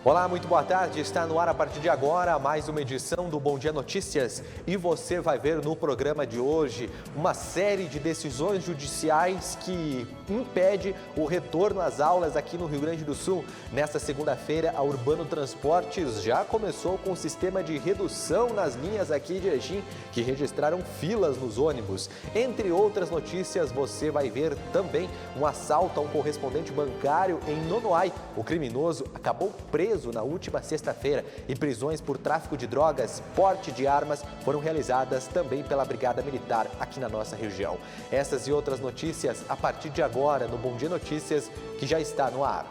Olá, muito boa tarde. Está no ar a partir de agora mais uma edição do Bom Dia Notícias. E você vai ver no programa de hoje uma série de decisões judiciais que impede o retorno às aulas aqui no Rio Grande do Sul. Nesta segunda-feira, a Urbano Transportes já começou com o sistema de redução nas linhas aqui de Erechim, que registraram filas nos ônibus. Entre outras notícias, você vai ver também um assalto a um correspondente bancário em Nonoai. O criminoso acabou preso na última sexta-feira e prisões por tráfico de drogas, porte de armas foram realizadas também pela Brigada Militar aqui na nossa região. Essas e outras notícias a partir de agora no Bom Dia Notícias, que já está no ar.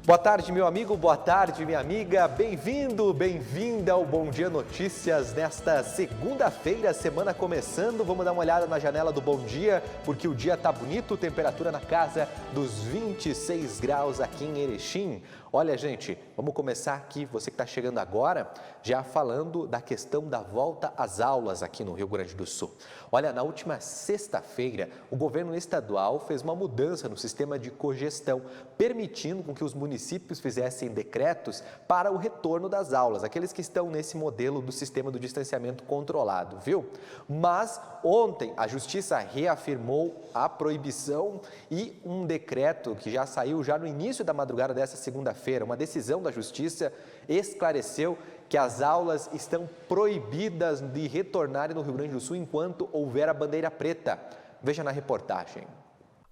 Boa tarde, meu amigo, boa tarde, minha amiga. Bem-vindo, bem-vinda ao Bom Dia Notícias nesta segunda-feira, semana começando. Vamos dar uma olhada na janela do Bom Dia, porque o dia tá bonito, temperatura na casa dos 26 graus aqui em Erechim. Olha, gente, vamos começar aqui, você que está chegando agora, já falando da questão da volta às aulas aqui no Rio Grande do Sul. Olha, na última sexta-feira, o governo estadual fez uma mudança no sistema de cogestão, permitindo com que os municípios fizessem decretos para o retorno das aulas, aqueles que estão nesse modelo do sistema do distanciamento controlado, viu? Mas ontem a Justiça reafirmou a proibição e um decreto que já saiu já no início da madrugada dessa segunda-feira, uma decisão da Justiça esclareceu que as aulas estão proibidas de retornarem no Rio Grande do Sul enquanto houver a bandeira preta. Veja na reportagem.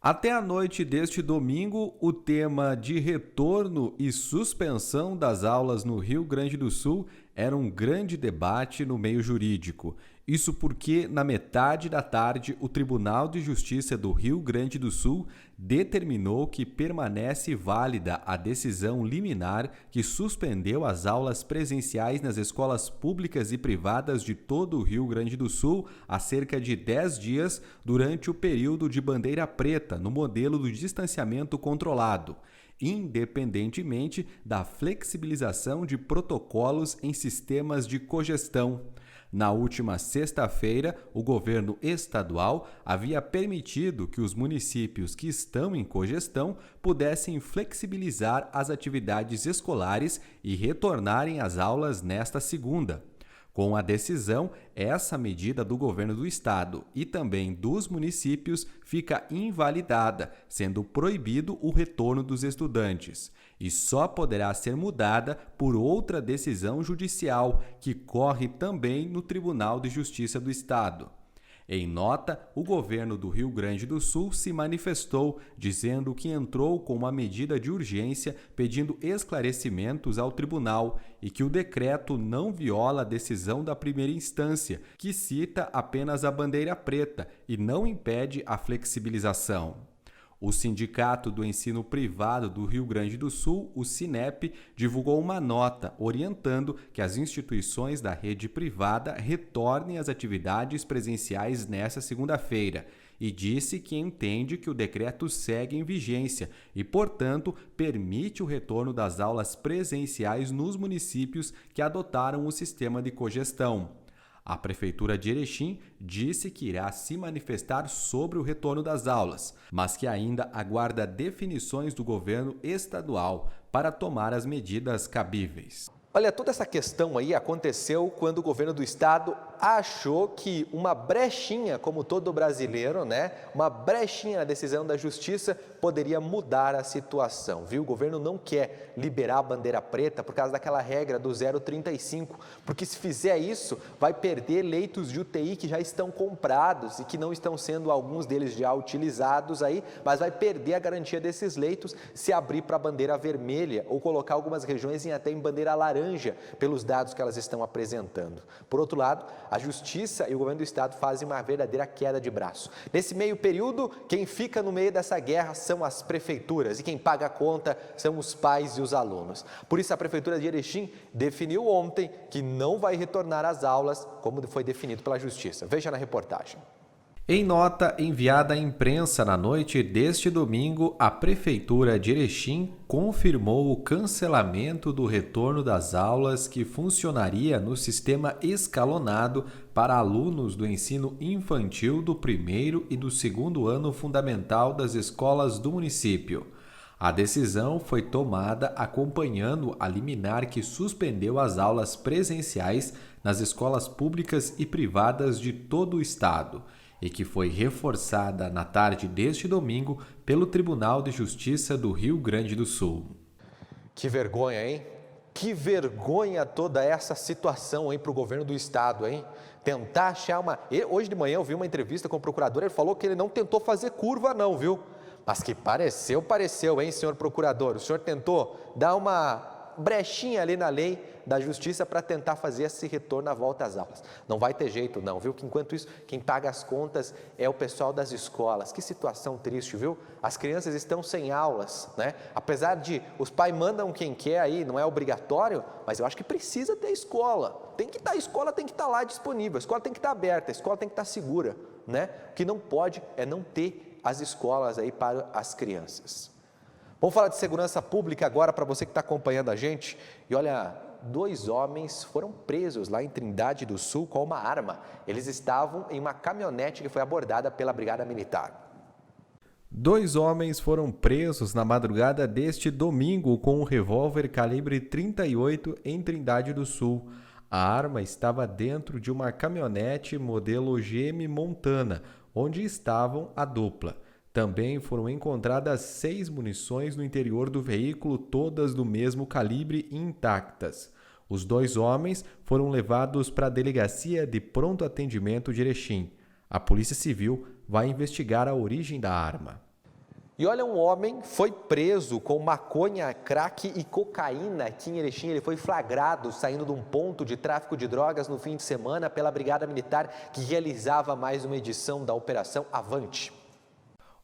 Até a noite deste domingo, o tema de retorno e suspensão das aulas no Rio Grande do Sul era um grande debate no meio jurídico. Isso porque, na metade da tarde, o Tribunal de Justiça do Rio Grande do Sul determinou que permanece válida a decisão liminar que suspendeu as aulas presenciais nas escolas públicas e privadas de todo o Rio Grande do Sul há cerca de 10 dias durante o período de bandeira preta no modelo do distanciamento controlado, independentemente da flexibilização de protocolos em sistemas de cogestão. Na última sexta-feira, o governo estadual havia permitido que os municípios que estão em cogestão pudessem flexibilizar as atividades escolares e retornarem às aulas nesta segunda. Com a decisão, essa medida do governo do estado e também dos municípios fica invalidada, sendo proibido o retorno dos estudantes, e só poderá ser mudada por outra decisão judicial que corre também no Tribunal de Justiça do Estado. Em nota, o governo do Rio Grande do Sul se manifestou, dizendo que entrou com uma medida de urgência pedindo esclarecimentos ao tribunal e que o decreto não viola a decisão da primeira instância, que cita apenas a bandeira preta e não impede a flexibilização. O Sindicato do Ensino Privado do Rio Grande do Sul, o SINEP, divulgou uma nota orientando que as instituições da rede privada retornem às atividades presenciais nesta segunda-feira e disse que entende que o decreto segue em vigência e, portanto, permite o retorno das aulas presenciais nos municípios que adotaram o sistema de cogestão. A Prefeitura de Erechim disse que irá se manifestar sobre o retorno das aulas, mas que ainda aguarda definições do governo estadual para tomar as medidas cabíveis. Olha, toda essa questão aí aconteceu quando o governo do estado achou que uma brechinha, como todo brasileiro, né? Uma brechinha na decisão da justiça poderia mudar a situação, viu? O governo não quer liberar a bandeira preta por causa daquela regra do 0,35, porque se fizer isso, vai perder leitos de UTI que já estão comprados e que não estão sendo alguns deles já utilizados aí, mas vai perder a garantia desses leitos se abrir para a bandeira vermelha ou colocar algumas regiões até em bandeira laranja, pelos dados que elas estão apresentando. Por outro lado, a Justiça e o governo do estado fazem uma verdadeira queda de braço. Nesse meio período, quem fica no meio dessa guerra são as prefeituras e quem paga a conta são os pais e os alunos. Por isso, a Prefeitura de Erechim definiu ontem que não vai retornar às aulas, como foi definido pela Justiça. Veja na reportagem. Em nota enviada à imprensa na noite deste domingo, a Prefeitura de Erechim confirmou o cancelamento do retorno das aulas que funcionaria no sistema escalonado para alunos do ensino infantil do primeiro e do segundo ano fundamental das escolas do município. A decisão foi tomada acompanhando a liminar que suspendeu as aulas presenciais nas escolas públicas e privadas de todo o estado e que foi reforçada na tarde deste domingo pelo Tribunal de Justiça do Rio Grande do Sul. Que vergonha, hein? Que vergonha toda essa situação, hein, para o governo do estado, hein? Tentar achar uma... Hoje de manhã eu vi uma entrevista com o procurador, ele falou que ele não tentou fazer curva não, viu? Mas que pareceu, hein, senhor procurador? O senhor tentou dar uma brechinha ali na lei da justiça para tentar fazer esse retorno à volta às aulas. Não vai ter jeito não, viu? Que enquanto isso, quem paga as contas é o pessoal das escolas. Que situação triste, viu? As crianças estão sem aulas, né? Apesar de os pais mandam quem quer aí, não é obrigatório, mas eu acho que precisa ter escola. A escola tem que estar lá disponível, a escola tem que estar aberta, a escola tem que estar segura, né? O que não pode é não ter as escolas aí para as crianças. Vamos falar de segurança pública agora para você que está acompanhando a gente. E olha, 2 homens foram presos lá em Trindade do Sul com uma arma. Eles estavam em uma caminhonete que foi abordada pela Brigada Militar. 2 homens foram presos na madrugada deste domingo com um revólver calibre 38 em Trindade do Sul. A arma estava dentro de uma caminhonete modelo GM Montana, onde estavam a dupla. Também foram encontradas 6 munições no interior do veículo, todas do mesmo calibre e intactas. Os 2 homens foram levados para a Delegacia de Pronto Atendimento de Erechim. A Polícia Civil vai investigar a origem da arma. E olha, um homem foi preso com maconha, crack e cocaína aqui em Erechim. Ele foi flagrado saindo de um ponto de tráfico de drogas no fim de semana pela Brigada Militar, que realizava mais uma edição da Operação Avante.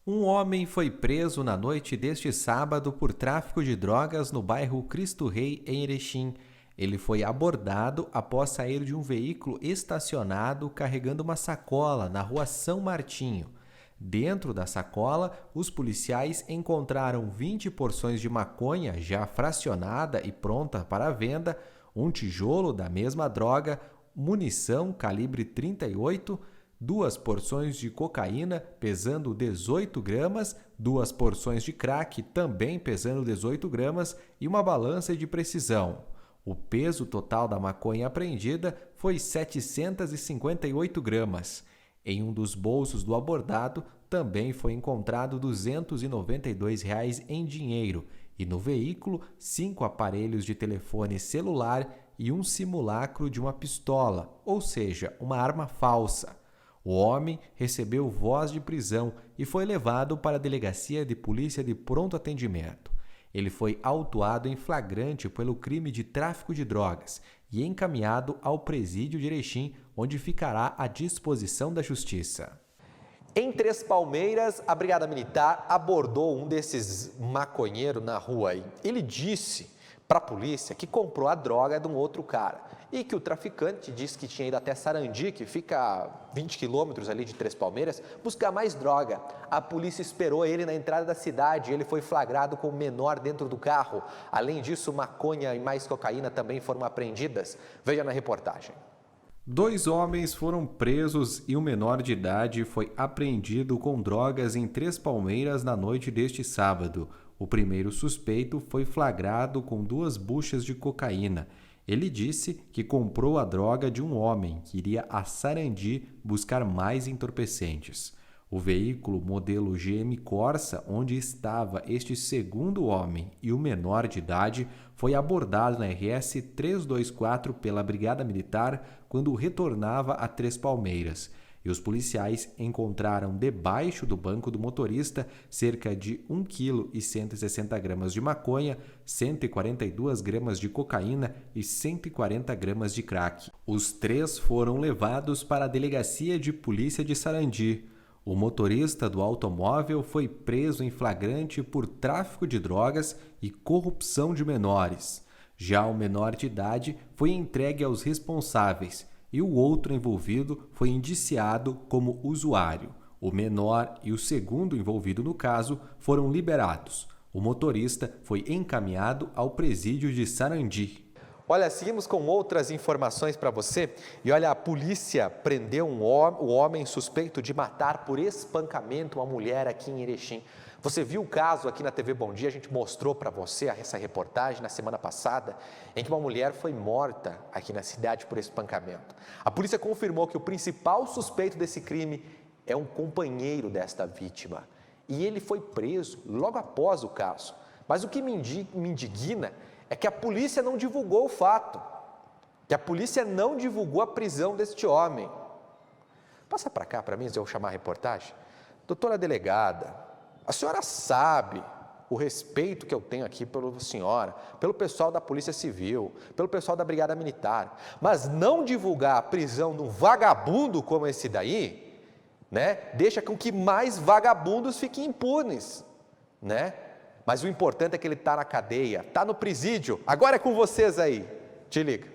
Um homem foi preso na noite deste sábado por tráfico de drogas no bairro Cristo Rei, em Erechim. Ele foi abordado após sair de um veículo estacionado carregando uma sacola na rua São Martinho. Dentro da sacola, os policiais encontraram 20 porções de maconha já fracionada e pronta para venda, um tijolo da mesma droga, munição calibre 38, 2 porções de cocaína pesando 18 gramas, 2 porções de crack também pesando 18 gramas e uma balança de precisão. O peso total da maconha apreendida foi 758 gramas. Em um dos bolsos do abordado também foi encontrado R$ 292 em dinheiro e no veículo 5 aparelhos de telefone celular e um simulacro de uma pistola, ou seja, uma arma falsa. O homem recebeu voz de prisão e foi levado para a Delegacia de Polícia de Pronto Atendimento. Ele foi autuado em flagrante pelo crime de tráfico de drogas e encaminhado ao presídio de Erechim, onde ficará à disposição da Justiça. Em Três Palmeiras, a Brigada Militar abordou um desses maconheiros na rua aí. Ele disse para a polícia que comprou a droga de um outro cara e que o traficante disse que tinha ido até Sarandi, que fica a 20 quilômetros ali de Três Palmeiras, buscar mais droga. A polícia esperou ele na entrada da cidade e ele foi flagrado com o menor dentro do carro. Além disso, maconha e mais cocaína também foram apreendidas. Veja na reportagem. 2 homens foram presos e um menor de idade foi apreendido com drogas em Três Palmeiras na noite deste sábado. O primeiro suspeito foi flagrado com 2 buchas de cocaína. Ele disse que comprou a droga de um homem que iria a Sarandi buscar mais entorpecentes. O veículo modelo GM Corsa, onde estava este segundo homem e o menor de idade, foi abordado na RS 324 pela Brigada Militar quando retornava a Três Palmeiras. E os policiais encontraram debaixo do banco do motorista cerca de 1,160 kg de maconha, 142 gramas de cocaína e 140 gramas de crack. Os 3 foram levados para a Delegacia de Polícia de Sarandi. O motorista do automóvel foi preso em flagrante por tráfico de drogas e corrupção de menores. Já o menor de idade foi entregue aos responsáveis. e o outro envolvido foi indiciado como usuário. O menor e o segundo envolvido no caso foram liberados. O motorista foi encaminhado ao presídio de Sarandi. Olha, seguimos com outras informações para você. E olha, a polícia prendeu o homem suspeito de matar por espancamento uma mulher aqui em Erechim. Você viu o caso aqui na TV Bom Dia, a gente mostrou para você essa reportagem na semana passada, em que uma mulher foi morta aqui na cidade por espancamento. A polícia confirmou que o principal suspeito desse crime é um companheiro desta vítima. E ele foi preso logo após o caso. Mas o que me indigna é que a polícia não divulgou o fato, que a polícia não divulgou a prisão deste homem. Passa para cá para mim, eu vou chamar a reportagem. Doutora delegada, a senhora sabe o respeito que eu tenho aqui pela senhora, pelo pessoal da Polícia Civil, pelo pessoal da Brigada Militar, mas não divulgar a prisão de um vagabundo como esse daí, né, deixa com que mais vagabundos fiquem impunes, né? Mas o importante é que ele está na cadeia, está no presídio. Agora é com vocês aí. Te liga.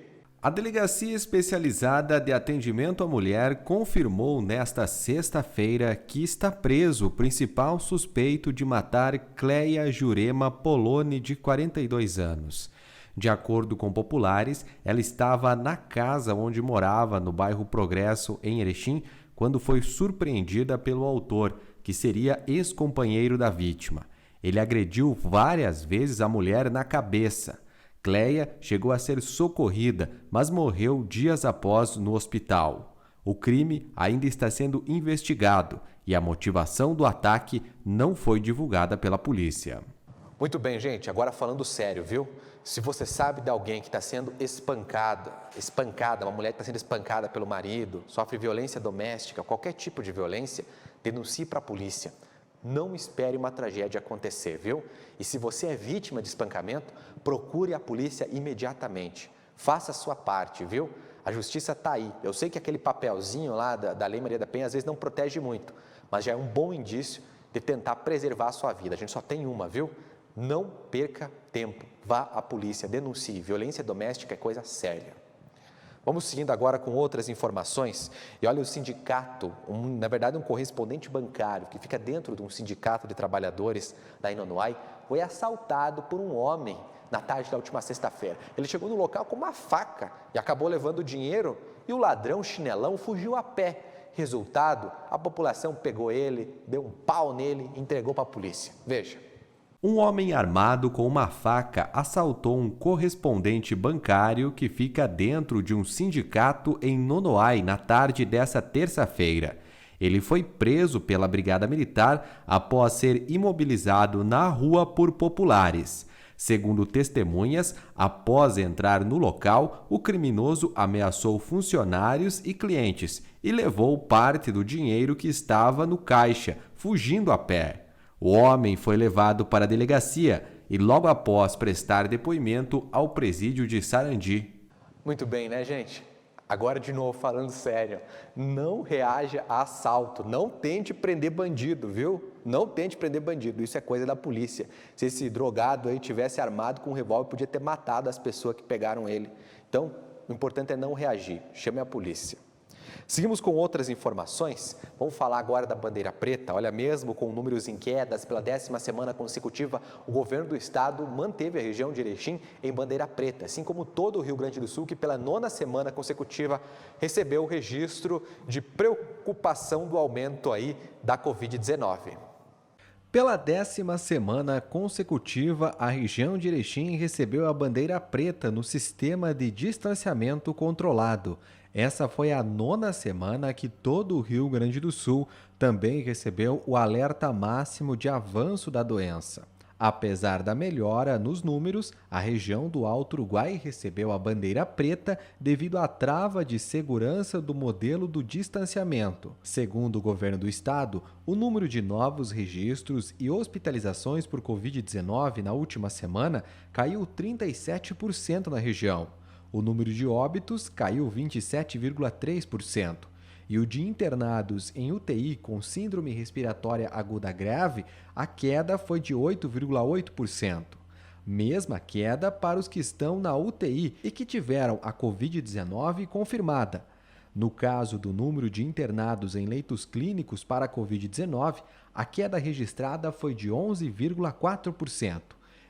A Delegacia Especializada de Atendimento à Mulher confirmou nesta sexta-feira que está preso o principal suspeito de matar Cleia Jurema Poloni, de 42 anos. De acordo com populares, ela estava na casa onde morava, no bairro Progresso, em Erechim, quando foi surpreendida pelo autor, que seria ex-companheiro da vítima. Ele agrediu várias vezes a mulher na cabeça. Cleia chegou a ser socorrida, mas morreu dias após no hospital. O crime ainda está sendo investigado e a motivação do ataque não foi divulgada pela polícia. Muito bem, gente. Agora falando sério, viu? Se você sabe de alguém que está sendo espancada, uma mulher que está sendo espancada pelo marido, sofre violência doméstica, qualquer tipo de violência, denuncie para a polícia. Não espere uma tragédia acontecer, viu? E se você é vítima de espancamento, procure a polícia imediatamente. Faça a sua parte, viu? A justiça está aí. Eu sei que aquele papelzinho lá da Lei Maria da Penha às vezes não protege muito, mas já é um bom indício de tentar preservar a sua vida. A gente só tem uma, viu? Não perca tempo. Vá à polícia, denuncie. Violência doméstica é coisa séria. Vamos seguindo agora com outras informações. E olha, o sindicato, na verdade um correspondente bancário que fica dentro de um sindicato de trabalhadores da Inonuai, foi assaltado por um homem na tarde da última sexta-feira. Ele chegou no local com uma faca e acabou levando o dinheiro e o ladrão chinelão fugiu a pé. Resultado, a população pegou ele, deu um pau nele e entregou para a polícia. Veja. Um homem armado com uma faca assaltou um correspondente bancário que fica dentro de um sindicato em Nonoai na tarde dessa terça-feira. Ele foi preso pela Brigada Militar após ser imobilizado na rua por populares. Segundo testemunhas, após entrar no local, o criminoso ameaçou funcionários e clientes e levou parte do dinheiro que estava no caixa, fugindo a pé. O homem foi levado para a delegacia e logo após prestar depoimento ao presídio de Sarandi. Muito bem, né, gente? Agora de novo falando sério, não reaja a assalto, não tente prender bandido, viu? Não tente prender bandido, isso é coisa da polícia. Se esse drogado aí tivesse armado com um revólver, podia ter matado as pessoas que pegaram ele. Então, o importante é não reagir, chame a polícia. Seguimos com outras informações. Vamos falar agora da bandeira preta. Olha, mesmo com números em quedas pela 10ª semana consecutiva, o governo do estado manteve a região de Erechim em bandeira preta, assim como todo o Rio Grande do Sul, que pela 9ª semana consecutiva recebeu o registro de preocupação do aumento aí da Covid-19. Pela 10ª semana consecutiva, a região de Erechim recebeu a bandeira preta no sistema de distanciamento controlado. Essa foi a 9ª semana que todo o Rio Grande do Sul também recebeu o alerta máximo de avanço da doença. Apesar da melhora nos números, a região do Alto Uruguai recebeu a bandeira preta devido à trava de segurança do modelo do distanciamento. Segundo o governo do estado, o número de novos registros e hospitalizações por Covid-19 na última semana caiu 37% na região. O número de óbitos caiu 27,3%. E o de internados em UTI com síndrome respiratória aguda grave, a queda foi de 8,8%. Mesma queda para os que estão na UTI e que tiveram a Covid-19 confirmada. No caso do número de internados em leitos clínicos para a Covid-19, a queda registrada foi de 11,4%.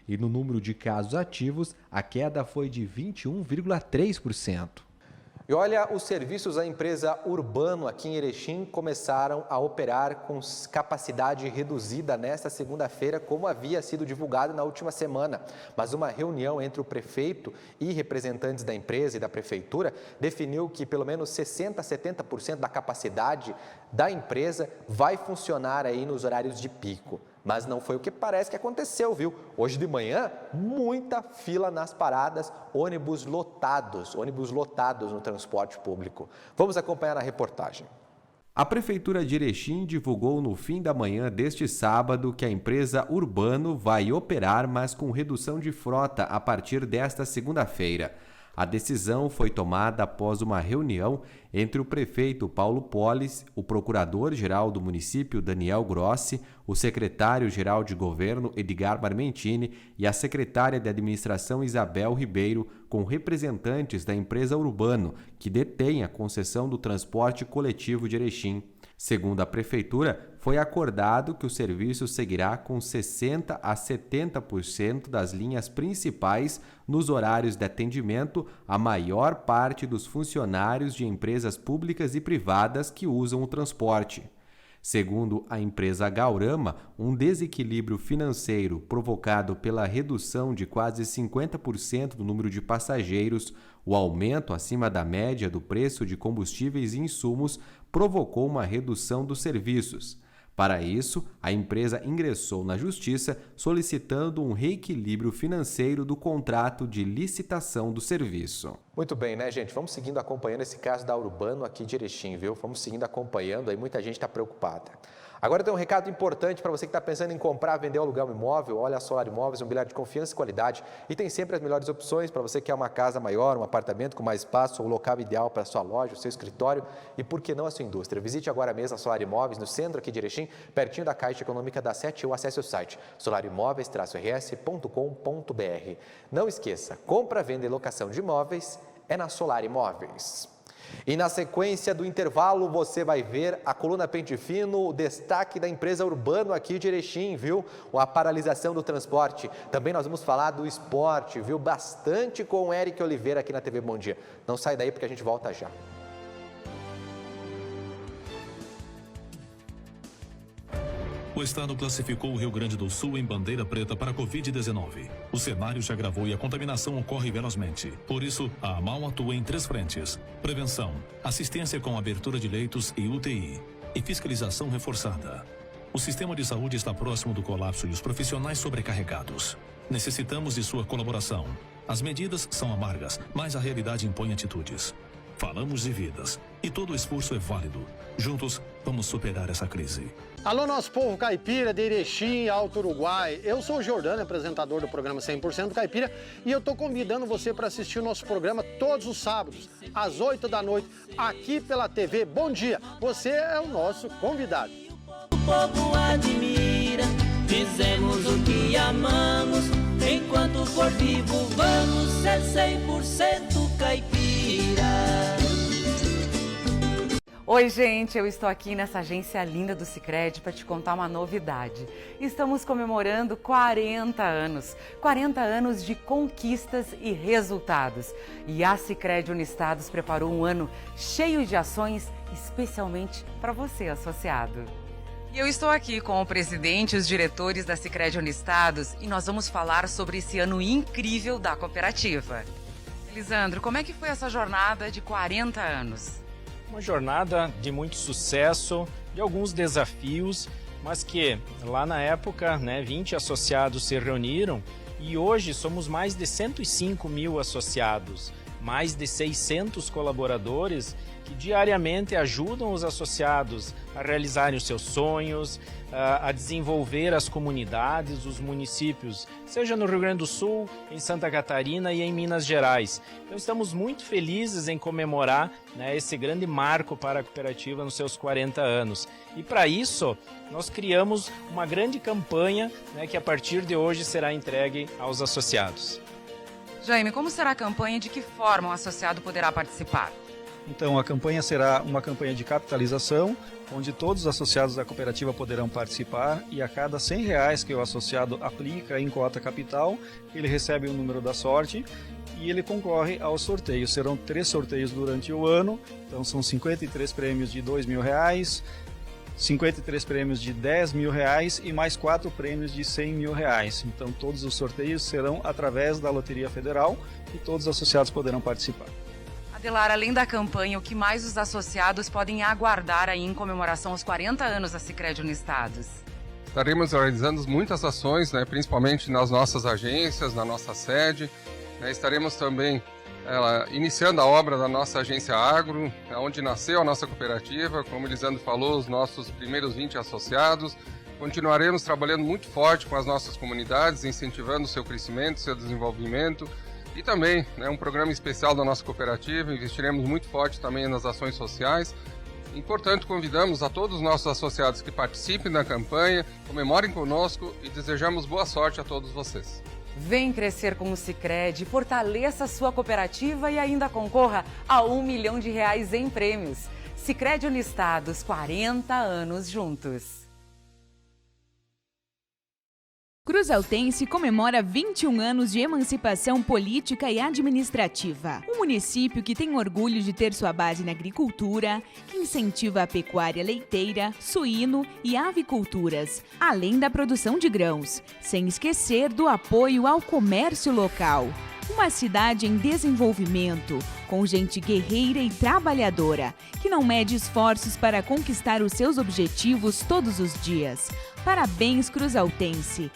E no número de casos ativos, a queda foi de 21,3%. E olha, os serviços da empresa Urbano aqui em Erechim começaram a operar com capacidade reduzida nesta segunda-feira, como havia sido divulgado na última semana. Mas uma reunião entre o prefeito e representantes da empresa e da prefeitura definiu que pelo menos 60% a 70% da capacidade da empresa vai funcionar aí nos horários de pico. Mas não foi o que parece que aconteceu, viu? Hoje de manhã, muita fila nas paradas, ônibus lotados no transporte público. Vamos acompanhar na reportagem. A Prefeitura de Erechim divulgou no fim da manhã deste sábado que a empresa Urbano vai operar, mas com redução de frota a partir desta segunda-feira. A decisão foi tomada após uma reunião entre o prefeito Paulo Polis, o procurador-geral do município Daniel Grossi, o secretário-geral de governo Edgar Marmentini e a secretária de administração Isabel Ribeiro, com representantes da empresa Urbano, que detém a concessão do transporte coletivo de Erechim. Segundo a Prefeitura, foi acordado que o serviço seguirá com 60% a 70% das linhas principais nos horários de atendimento à maior parte dos funcionários de empresas públicas e privadas que usam o transporte. Segundo a empresa Gaurama, um desequilíbrio financeiro provocado pela redução de quase 50% do número de passageiros, o aumento acima da média do preço de combustíveis e insumos provocou uma redução dos serviços. Para isso, a empresa ingressou na Justiça solicitando um reequilíbrio financeiro do contrato de licitação do serviço. Muito bem, né, gente? Vamos seguindo acompanhando esse caso da Urbano aqui de Erechim, viu? Vamos seguindo acompanhando, aí muita gente está preocupada. Agora tem um recado importante para você que está pensando em comprar, vender ou alugar um imóvel. Olha, a Solar Imóveis é um imobiliário de confiança e qualidade e tem sempre as melhores opções para você que quer uma casa maior, um apartamento com mais espaço, ou o local ideal para a sua loja, o seu escritório e, por que não, a sua indústria. Visite agora mesmo a Solar Imóveis no centro aqui de Erechim, pertinho da Caixa Econômica da 7 ou acesse o site solarimóveis-rs.com.br. Não esqueça, compra, venda e locação de imóveis é na Solar Imóveis. E na sequência do intervalo você vai ver a coluna Pente Fino, o destaque da empresa Urbano aqui de Erechim, viu? A paralisação do transporte. Também nós vamos falar do esporte, viu? Bastante com o Eric Oliveira aqui na TV Bom Dia. Não sai daí porque a gente volta já. O estado classificou o Rio Grande do Sul em bandeira preta para a Covid-19. O cenário se agravou e a contaminação ocorre velozmente. Por isso, a AMAL atua em 3 frentes: prevenção, assistência com abertura de leitos e UTI, e fiscalização reforçada. O sistema de saúde está próximo do colapso e os profissionais sobrecarregados. Necessitamos de sua colaboração. As medidas são amargas, mas a realidade impõe atitudes. Falamos de vidas e todo o esforço é válido. Juntos, vamos superar essa crise. Alô, nosso povo caipira de Erechim, Alto Uruguai. Eu sou o Jordano, apresentador do programa 100% Caipira, e eu estou convidando você para assistir o nosso programa todos os sábados, às 8 da noite, aqui pela TV Bom Dia. Você é o nosso convidado. O povo admira, dizemos o que amamos, enquanto for vivo vamos ser 100% caipira. Oi, gente, eu estou aqui nessa agência linda do Sicredi para te contar uma novidade. Estamos comemorando 40 anos. 40 anos de conquistas e resultados. E a Sicredi Unistados preparou um ano cheio de ações, especialmente para você, associado. E eu estou aqui com o presidente e os diretores da Sicredi Unistados e nós vamos falar sobre esse ano incrível da cooperativa. Elisandro, como é que foi essa jornada de 40 anos? Uma jornada de muito sucesso, de alguns desafios, mas que lá na época, 20 associados se reuniram e hoje somos mais de 105 mil associados, mais de 600 colaboradores que diariamente ajudam os associados a realizarem os seus sonhos, a desenvolver as comunidades, os municípios, seja no Rio Grande do Sul, em Santa Catarina e em Minas Gerais. Então estamos muito felizes em comemorar esse grande marco para a cooperativa nos seus 40 anos. E para isso, nós criamos uma grande campanha que a partir de hoje será entregue aos associados. Jaime, como será a campanha e de que forma o associado poderá participar? Então, a campanha será uma campanha de capitalização, onde todos os associados da cooperativa poderão participar e a cada R$100 que o associado aplica em cota capital, ele recebe o número da sorte e ele concorre ao sorteio. Serão 3 sorteios durante o ano, então são 53 prêmios de R$2.000, 53 prêmios de R$10.000 e mais 4 prêmios de R$100.000. Então todos os sorteios serão através da Loteria Federal e todos os associados poderão participar. Adelar, além da campanha, o que mais os associados podem aguardar aí em comemoração aos 40 anos da Sicredi Unistados? Estaremos realizando muitas ações, principalmente nas nossas agências, na nossa sede. Estaremos também iniciando a obra da nossa agência Agro, onde nasceu a nossa cooperativa. Como o Lisandro falou, os nossos primeiros 20 associados. Continuaremos trabalhando muito forte com as nossas comunidades, incentivando o seu crescimento, seu desenvolvimento. E também, um programa especial da nossa cooperativa, investiremos muito forte também nas ações sociais. E, portanto, convidamos a todos os nossos associados que participem da campanha, comemorem conosco e desejamos boa sorte a todos vocês. Vem crescer com o Sicredi, fortaleça a sua cooperativa e ainda concorra a R$1 milhão em prêmios. Sicredi Unistados, 40 anos juntos. Cruzaltense comemora 21 anos de emancipação política e administrativa. Um município que tem orgulho de ter sua base na agricultura, que incentiva a pecuária leiteira, suíno e aviculturas, além da produção de grãos, sem esquecer do apoio ao comércio local. Uma cidade em desenvolvimento, com gente guerreira e trabalhadora, que não mede esforços para conquistar os seus objetivos todos os dias. Parabéns, Cruzaltense!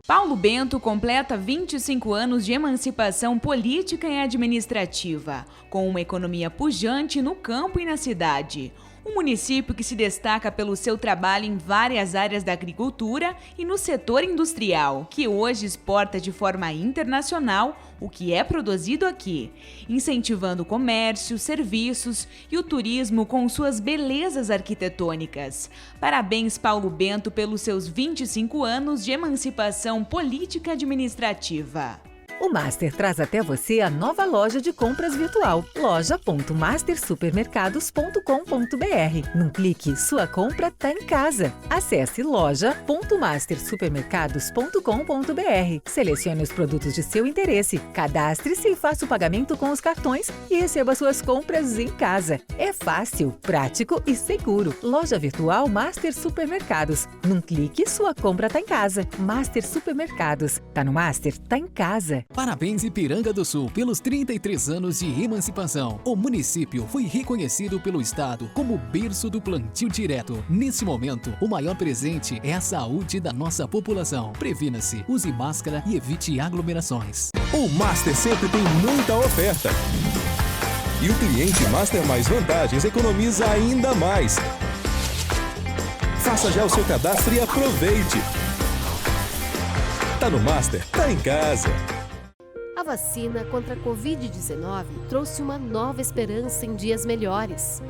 Paulo Bento completa 25 anos de emancipação política e administrativa, com uma economia pujante no campo e na cidade. Um município que se destaca pelo seu trabalho em várias áreas da agricultura e no setor industrial, que hoje exporta de forma internacional o que é produzido aqui, incentivando o comércio, serviços e o turismo com suas belezas arquitetônicas. Parabéns, Paulo Bento, pelos seus 25 anos de emancipação política e administrativa. O Master traz até você a nova loja de compras virtual, loja.mastersupermercados.com.br. Num clique, sua compra está em casa. Acesse loja.mastersupermercados.com.br. Selecione os produtos de seu interesse, cadastre-se e faça o pagamento com os cartões e receba suas compras em casa. É fácil, prático e seguro. Loja virtual Master Supermercados. Num clique, sua compra está em casa. Master Supermercados. Tá no Master? Tá em casa. Parabéns, Ipiranga do Sul, pelos 33 anos de emancipação. O município foi reconhecido pelo Estado como berço do plantio direto. Nesse momento, o maior presente é a saúde da nossa população. Previna-se, use máscara e evite aglomerações. O Master sempre tem muita oferta. E o cliente Master Mais Vantagens economiza ainda mais. Faça já o seu cadastro e aproveite. Tá no Master, tá em casa. A vacina contra a Covid-19 trouxe uma nova esperança em dias melhores.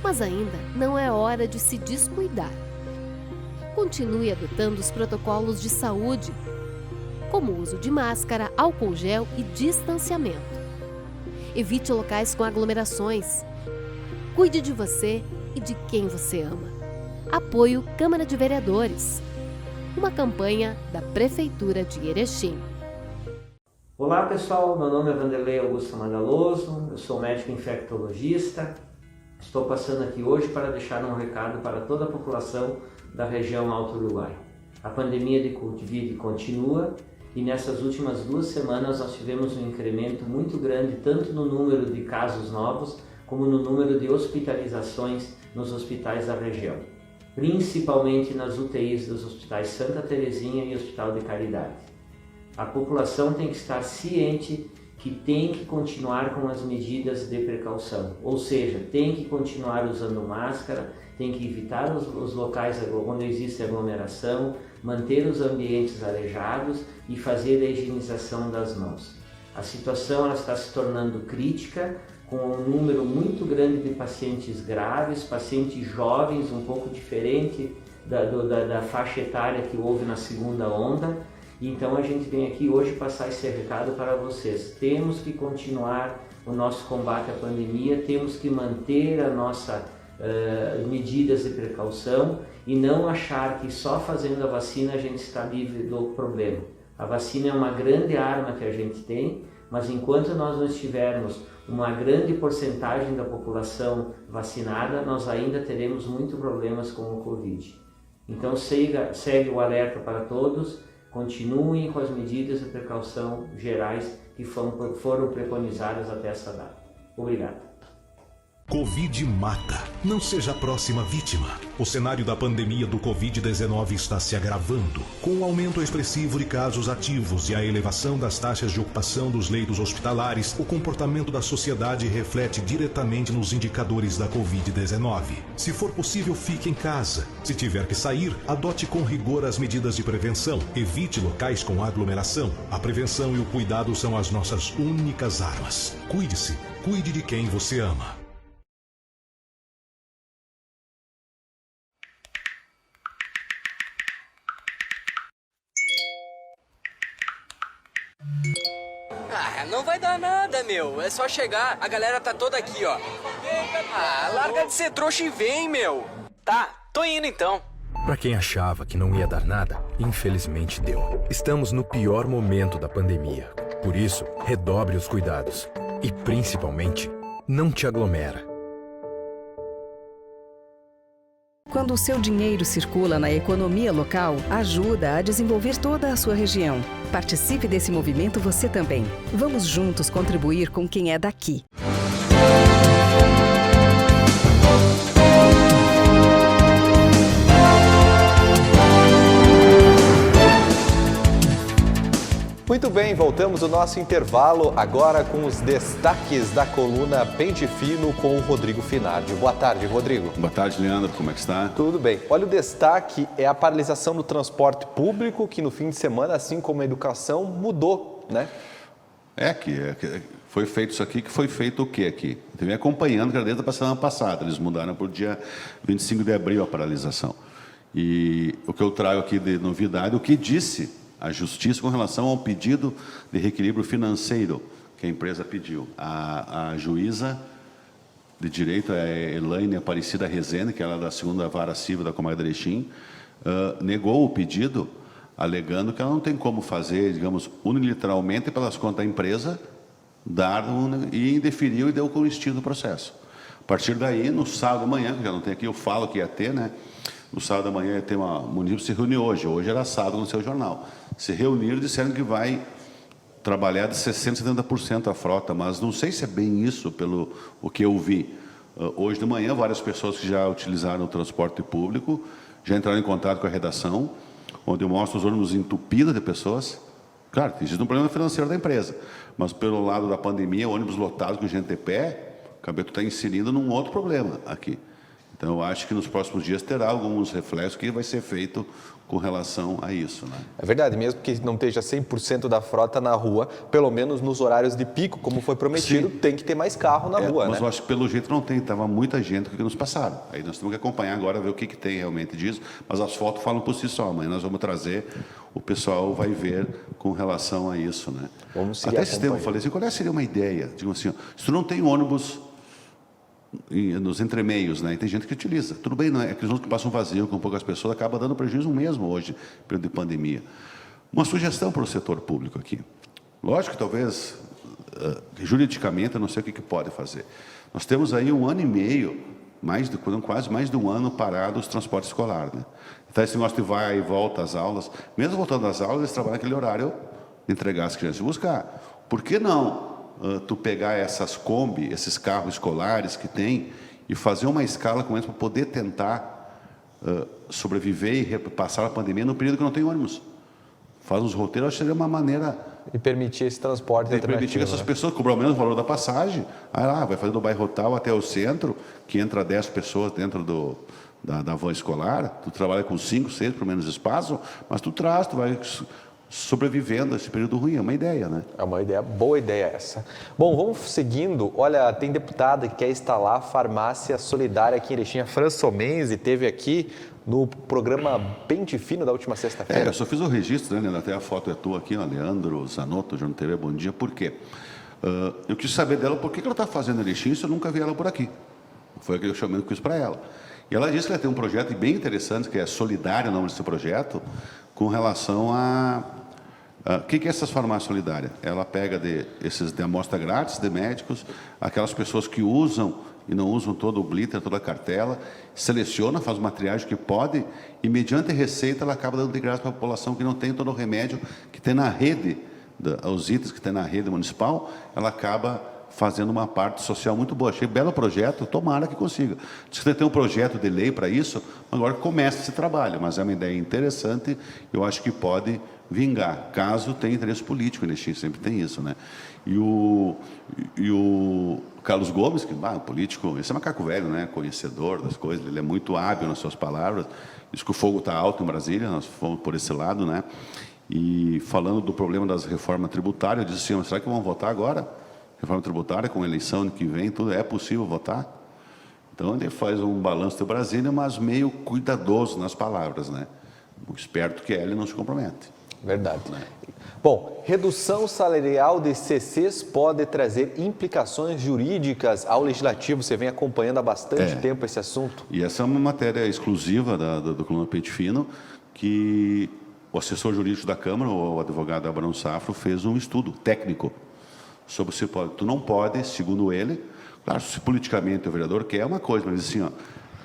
Mas ainda não é hora de se descuidar. Continue adotando os protocolos de saúde, como o uso de máscara, álcool gel e distanciamento. Evite locais com aglomerações. Cuide de você e de quem você ama. Apoio Câmara de Vereadores. Uma campanha da Prefeitura de Erechim. Olá pessoal, meu nome é Vanderlei Augusto Magaloso, eu sou médico infectologista Estou passando aqui hoje para deixar um recado para toda a população da região Alto Uruguai. A pandemia de Covid continua e nessas últimas 2 semanas nós tivemos um incremento muito grande tanto no número de casos novos como no número de hospitalizações nos hospitais da região, principalmente nas UTIs dos hospitais Santa Terezinha e Hospital de Caridade. A população tem que estar ciente que tem que continuar com as medidas de precaução, ou seja, tem que continuar usando máscara, tem que evitar os locais onde existe aglomeração, manter os ambientes arejados e fazer a higienização das mãos. A situação ela está se tornando crítica, com um número muito grande de pacientes graves, pacientes jovens, um pouco diferente da faixa etária que houve na segunda onda. Então a gente vem aqui hoje passar esse recado para vocês. Temos que continuar o nosso combate à pandemia, temos que manter a nossa medidas de precaução e não achar que só fazendo a vacina a gente está livre do problema. A vacina é uma grande arma que a gente tem, mas enquanto nós não estivermos uma grande porcentagem da população vacinada, nós ainda teremos muitos problemas com o Covid. Então segue o alerta para todos, continuem com as medidas de precaução gerais que foram preconizadas até essa data. Obrigado. Covid mata. Não seja a próxima vítima. O cenário da pandemia do Covid-19 está se agravando, com o aumento expressivo de casos ativos e a elevação das taxas de ocupação dos leitos hospitalares. O comportamento da sociedade reflete diretamente nos indicadores da Covid-19. Se for possível, fique em casa. Se tiver que sair, adote com rigor as medidas de prevenção. Evite locais com aglomeração. A prevenção e o cuidado são as nossas únicas armas. Cuide-se. Cuide de quem você ama. Ah, não vai dar nada, meu. É só chegar. A galera tá toda aqui, ó. Ah, larga de ser trouxa e vem, meu. Tá, tô indo então. Pra quem achava que não ia dar nada, infelizmente deu. Estamos no pior momento da pandemia. Por isso, redobre os cuidados. E, principalmente, não te aglomera. Quando o seu dinheiro circula na economia local, ajuda a desenvolver toda a sua região. Participe desse movimento você também. Vamos juntos contribuir com quem é daqui. Muito bem, voltamos ao nosso intervalo agora com os destaques da coluna Pente Fino com o Rodrigo Finardi. Boa tarde, Rodrigo. Boa tarde, Leandro. Como é que está? Tudo bem. Olha, o destaque é a paralisação do transporte público, que no fim de semana, assim como a educação, mudou, né? Foi feito isso aqui, que foi feito o quê aqui? Eu vim acompanhando, que era desde a semana passada. Eles mudaram para o dia 25 de abril a paralisação. E o que eu trago aqui de novidade, o que disse a Justiça com relação ao pedido de reequilíbrio financeiro que a empresa pediu. A juíza de direito, a Elaine Aparecida Rezende, que ela é da 2ª Vara Civil da Comarca de Erechim, negou o pedido, alegando que ela não tem como fazer, digamos, unilateralmente pelas contas da empresa, e indeferiu e deu com o estilo do processo. A partir daí, no sábado de manhã, que já não tem aqui, eu falo que ia ter, né? No sábado da manhã ia ter o município se reuniu hoje era sábado no seu jornal. Se reuniram e disseram que vai trabalhar de 60% a 70% a frota, mas não sei se é bem isso pelo o que eu vi. Hoje de manhã, várias pessoas que já utilizaram o transporte público já entraram em contato com a redação, onde eu mostro os ônibus entupidos de pessoas. Claro, existe um problema financeiro da empresa, mas pelo lado da pandemia, ônibus lotados com gente de pé, o Cabeto está inserindo num outro problema aqui. Então, eu acho que nos próximos dias terá alguns reflexos que vai ser feito com relação a isso, né? É verdade, mesmo que não esteja 100% da frota na rua, pelo menos nos horários de pico, como foi prometido, tem que ter mais carro na rua, mas né? eu acho que pelo jeito não tem, estava muita gente que nos passaram. Aí nós temos que acompanhar agora, ver o que tem realmente disso, mas as fotos falam por si só. Amanhã nós vamos trazer, o pessoal vai ver com relação a isso, né? Vamos até esse tempo eu falei assim, qual seria uma ideia? Digo assim, se tu não tem ônibus nos entremeios, né? E tem gente que utiliza. Tudo bem, não é? Aqueles ônibus que passam vazio com poucas pessoas acaba dando prejuízo mesmo hoje, período de pandemia. Uma sugestão para o setor público aqui. Lógico que talvez, juridicamente, eu não sei o que pode fazer. Nós temos aí 1 ano e meio, quase mais de 1 ano parado os transportes escolares, né? Então, esse negócio de vai e volta às aulas, mesmo voltando às aulas, eles trabalham naquele horário de entregar as crianças e buscar. Por que não tu pegar essas Kombi, esses carros escolares que tem, e fazer uma escala com eles para poder tentar sobreviver e passar a pandemia no período que não tem ônibus? Faz uns roteiros, acho que seria uma maneira... E permitir esse transporte alternativo. Permitir que essas pessoas cobram o mesmo valor da passagem, aí lá, vai fazer do bairro tal até o centro, que entra 10 pessoas dentro da van escolar, tu trabalha com 5, 6 por menos espaço, mas tu vai sobrevivendo a esse período ruim, é uma ideia, né? É uma ideia, boa ideia essa. Bom, vamos seguindo. Olha, tem deputada que quer instalar farmácia solidária aqui em Erechim, a Fran Somenzi esteve aqui no programa Pente Fino da última sexta-feira. Eu só fiz o registro, né, Leandro? Até a foto é tua aqui, ó, Leandro Zanotto, Jornal TV, bom dia. Por quê? Eu quis saber dela por que ela está fazendo Erechim se eu nunca vi ela por aqui. Foi aquele chamamento que eu fiz para ela. E ela disse que ela tem um projeto bem interessante, que é Solidário, o nome desse projeto, com relação a... O que é essas farmácias solidárias? Ela pega de amostra grátis de médicos, aquelas pessoas que usam e não usam todo o glitter, toda a cartela, seleciona, faz uma triagem que pode, e mediante receita ela acaba dando de graça para a população que não tem todo o remédio que tem na rede, os itens que tem na rede municipal, ela acaba fazendo uma parte social muito boa. Achei belo projeto, tomara que consiga. Diz que tem um projeto de lei para isso, agora começa esse trabalho, mas é uma ideia interessante, eu acho que pode vingar, caso tenha interesse político nesse, sempre tem isso, né? E o Carlos Gomes, que político, esse é macaco velho, né? Conhecedor das coisas, ele é muito hábil nas suas palavras, diz que o fogo está alto em Brasília, nós fomos por esse lado, né? E falando do problema das reformas tributárias, eu disse assim, será que vão votar agora? Reforma tributária, com eleição ano que vem, tudo é possível votar? Então ele faz um balanço de Brasília, mas meio cuidadoso nas palavras, né? O esperto que é, ele não se compromete. Verdade. Bom, redução salarial de CCs pode trazer implicações jurídicas ao legislativo. Você vem acompanhando há bastante tempo esse assunto. E essa é uma matéria exclusiva do Coluna Pente Fino, que o assessor jurídico da Câmara, o advogado Abrão Safro, fez um estudo técnico sobre se pode. Tu não pode, segundo ele, claro, se politicamente o vereador quer uma coisa, mas assim, ó,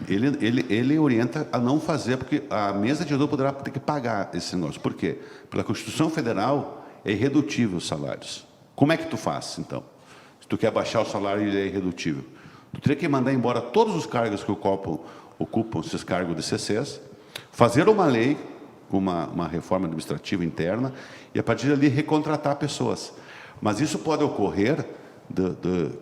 ele orienta a não fazer, porque a mesa de vereador poderá ter que pagar esse negócio. Por quê? Pela Constituição Federal é irredutível os salários. Como é que tu faz, então? Se tu quer baixar o salário, ele é irredutível. Tu teria que mandar embora todos os cargos que ocupam esses cargos de CCs, fazer uma lei, com uma reforma administrativa interna, e a partir dali recontratar pessoas. Mas isso pode ocorrer,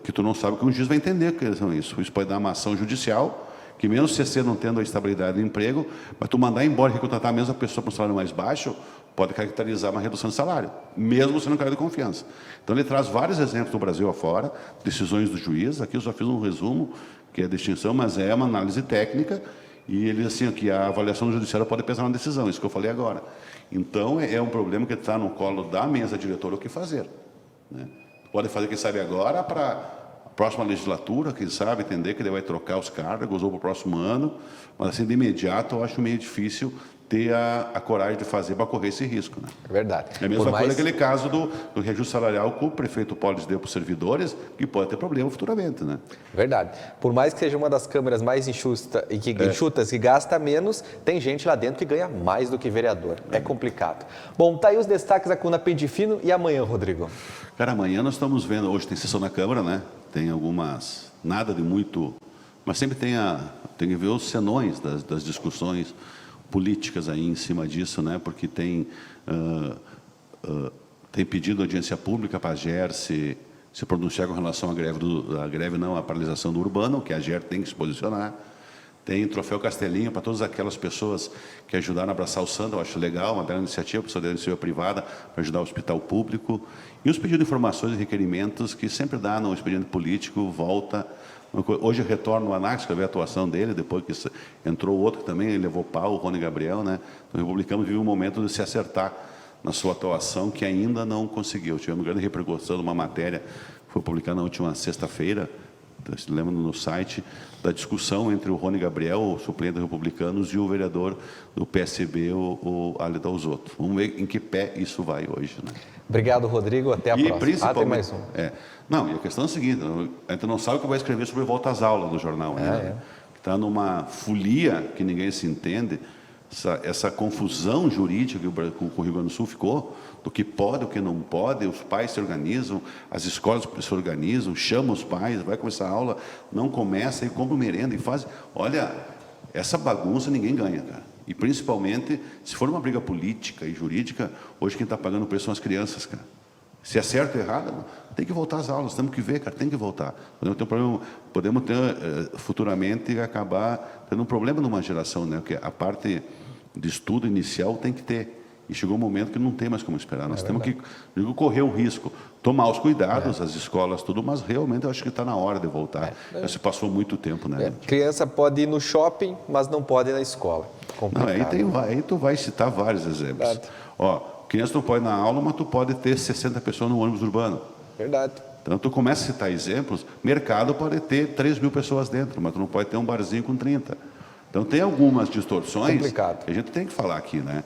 que tu não sabe que um juiz vai entender que são isso. Isso pode dar uma ação judicial, que mesmo o CC não tendo a estabilidade do emprego, mas tu mandar embora e recontratar a mesma pessoa para um salário mais baixo, pode caracterizar uma redução de salário, mesmo sendo um cargo de confiança. Então ele traz vários exemplos do Brasil afora, decisões do juiz, aqui eu só fiz um resumo, que é a distinção, mas é uma análise técnica, e ele diz assim, que a avaliação do judiciário pode pesar na decisão, isso que eu falei agora. Então é um problema que está no colo da mesa diretora o que fazer, né? Pode fazer, quem sabe, agora para a próxima legislatura, quem sabe, entender que ele vai trocar os cargos ou para o próximo ano, mas assim, de imediato, eu acho meio difícil ter a coragem de fazer para correr esse risco, né? É verdade. É a mesma coisa aquele caso do reajuste salarial que o prefeito Polis deu para os servidores, que pode ter problema futuramente, né? Verdade. Por mais que seja uma das câmaras mais enxutas e que gasta menos, tem gente lá dentro que ganha mais do que vereador. É complicado. Bom, tá aí os destaques da Coluna Pente Fino. E amanhã, Rodrigo? Cara, amanhã nós estamos vendo, hoje tem sessão na Câmara, né? Tem algumas, nada de muito, mas sempre tem que ver os senões das discussões políticas aí em cima disso, né? Porque tem pedido audiência pública para a GER se pronunciar com relação à greve, não, à paralisação do urbano, que a GER tem que se posicionar. Tem troféu Castelinho para todas aquelas pessoas que ajudaram a abraçar o Sandro, eu acho legal, uma bela iniciativa, pessoa da iniciativa privada, para ajudar o hospital público. E os pedidos de informações e requerimentos que sempre dá no expediente político, volta. Hoje eu retorno o Anax, que eu vi a atuação dele, depois que entrou outro que também, ele levou pau, o Rony Gabriel, né? Então, o republicano vive um momento de se acertar na sua atuação, que ainda não conseguiu. Tivemos grande repercussão de uma matéria que foi publicada na última sexta-feira, Se lembra no site da discussão entre o Rony Gabriel, o suplente dos republicanos, e o vereador do PSB, o Ale Dalzotto. Vamos ver em que pé isso vai hoje, né? Obrigado, Rodrigo. Até a próxima. Principalmente, tem mais um. Não, e a questão é a seguinte, a gente não sabe o que vai escrever sobre volta às aulas no jornal ainda. Está numa folia que ninguém se entende, essa confusão jurídica que o Rio Grande do Sul ficou, do que pode, o que não pode, os pais se organizam, as escolas se organizam, chamam os pais, vai começar a aula, não começa, e compra merenda e faz. Olha, essa bagunça ninguém ganha, cara. E principalmente, se for uma briga política e jurídica, hoje quem está pagando o preço são as crianças, cara. Se é certo ou errado, tem que voltar às aulas, temos que ver, cara, tem que voltar. Podemos ter futuramente acabar tendo um problema numa geração, né? Porque a parte de estudo inicial tem que ter. E chegou um momento que não tem mais como esperar. Nós temos que correr o risco, tomar os cuidados, as escolas, tudo, mas realmente eu acho que está na hora de voltar. Já se passou muito tempo, né? Criança pode ir no shopping, mas não pode ir na escola. Não, aí tu vai citar vários exemplos. Ó, criança não pode ir na aula, mas tu pode ter 60 pessoas no ônibus urbano. Verdade. Então, tu começa a citar exemplos, mercado pode ter 3.000 pessoas dentro, mas tu não pode ter um barzinho com 30. Então, tem algumas distorções que a gente tem que falar aqui, né?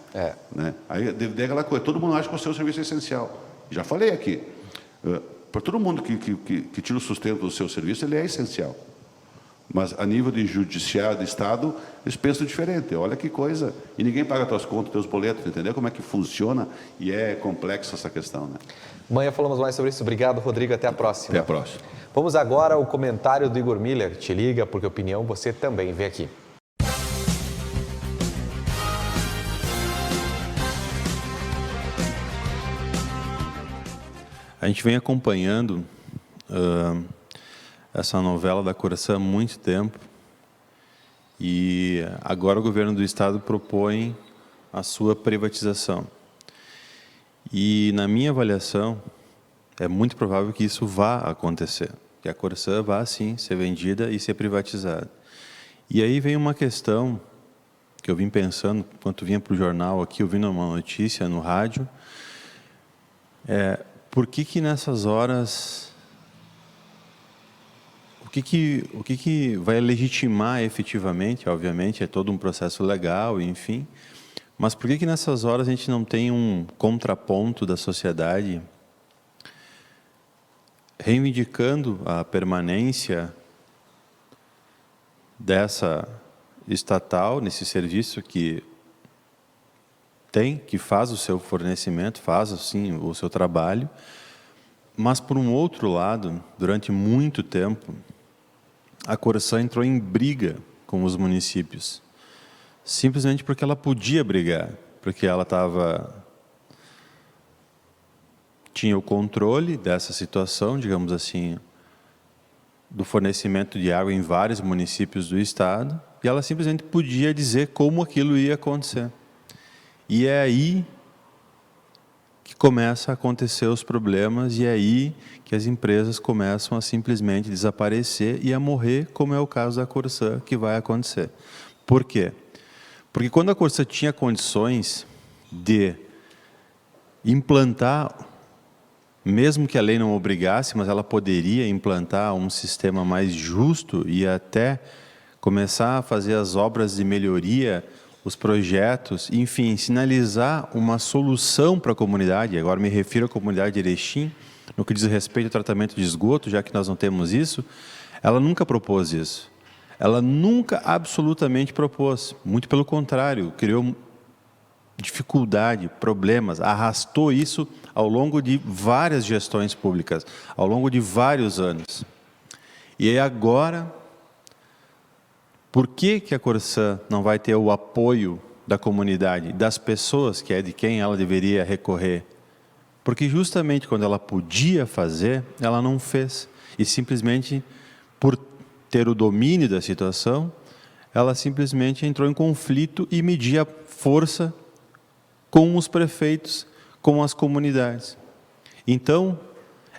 Né? Aí, deve aquela coisa, todo mundo acha que o seu serviço é essencial. Já falei aqui, para todo mundo que tira o sustento do seu serviço, ele é essencial. Mas, a nível de judiciário, de Estado, eles pensam diferente. Olha que coisa. E ninguém paga tuas contas, teus boletos, entendeu? Como é que funciona e é complexa essa questão, né? Amanhã falamos mais sobre isso. Obrigado, Rodrigo. Até a próxima. Até a próxima. Vamos agora ao comentário do Igor Miller. Te liga, porque opinião você também vê aqui. A gente vem acompanhando essa novela da Corsã há muito tempo e agora o governo do estado propõe a sua privatização. E na minha avaliação é muito provável que isso vá acontecer, que a Corsã vá sim ser vendida e ser privatizada. E aí vem uma questão que eu vim pensando enquanto vinha para o jornal aqui, ouvindo uma notícia no rádio, por que nessas horas, o que vai legitimar efetivamente, obviamente, é todo um processo legal, enfim, mas por que nessas horas a gente não tem um contraponto da sociedade reivindicando a permanência dessa estatal, nesse serviço que faz o seu fornecimento, faz assim o seu trabalho, mas por um outro lado, durante muito tempo, a Corsã entrou em briga com os municípios, simplesmente porque ela podia brigar, porque ela tinha o controle dessa situação, digamos assim, do fornecimento de água em vários municípios do estado, e ela simplesmente podia dizer como aquilo ia acontecer. E é aí que começa a acontecer os problemas, e é aí que as empresas começam a simplesmente desaparecer e a morrer, como é o caso da Corsã, que vai acontecer. Por quê? Porque quando a Corsã tinha condições de implantar, mesmo que a lei não obrigasse, mas ela poderia implantar um sistema mais justo e até começar a fazer as obras de melhoria, os projetos, enfim, sinalizar uma solução para a comunidade. Agora me refiro à comunidade de Erechim, no que diz respeito ao tratamento de esgoto, já que nós não temos isso. Ela nunca propôs isso. Ela nunca absolutamente propôs. Muito pelo contrário, criou dificuldade, problemas, arrastou isso ao longo de várias gestões públicas, ao longo de vários anos. E aí agora, por que a Corsã não vai ter o apoio da comunidade, das pessoas, que é de quem ela deveria recorrer? Porque justamente quando ela podia fazer, ela não fez. E simplesmente, por ter o domínio da situação, ela simplesmente entrou em conflito e media força com os prefeitos, com as comunidades. Então,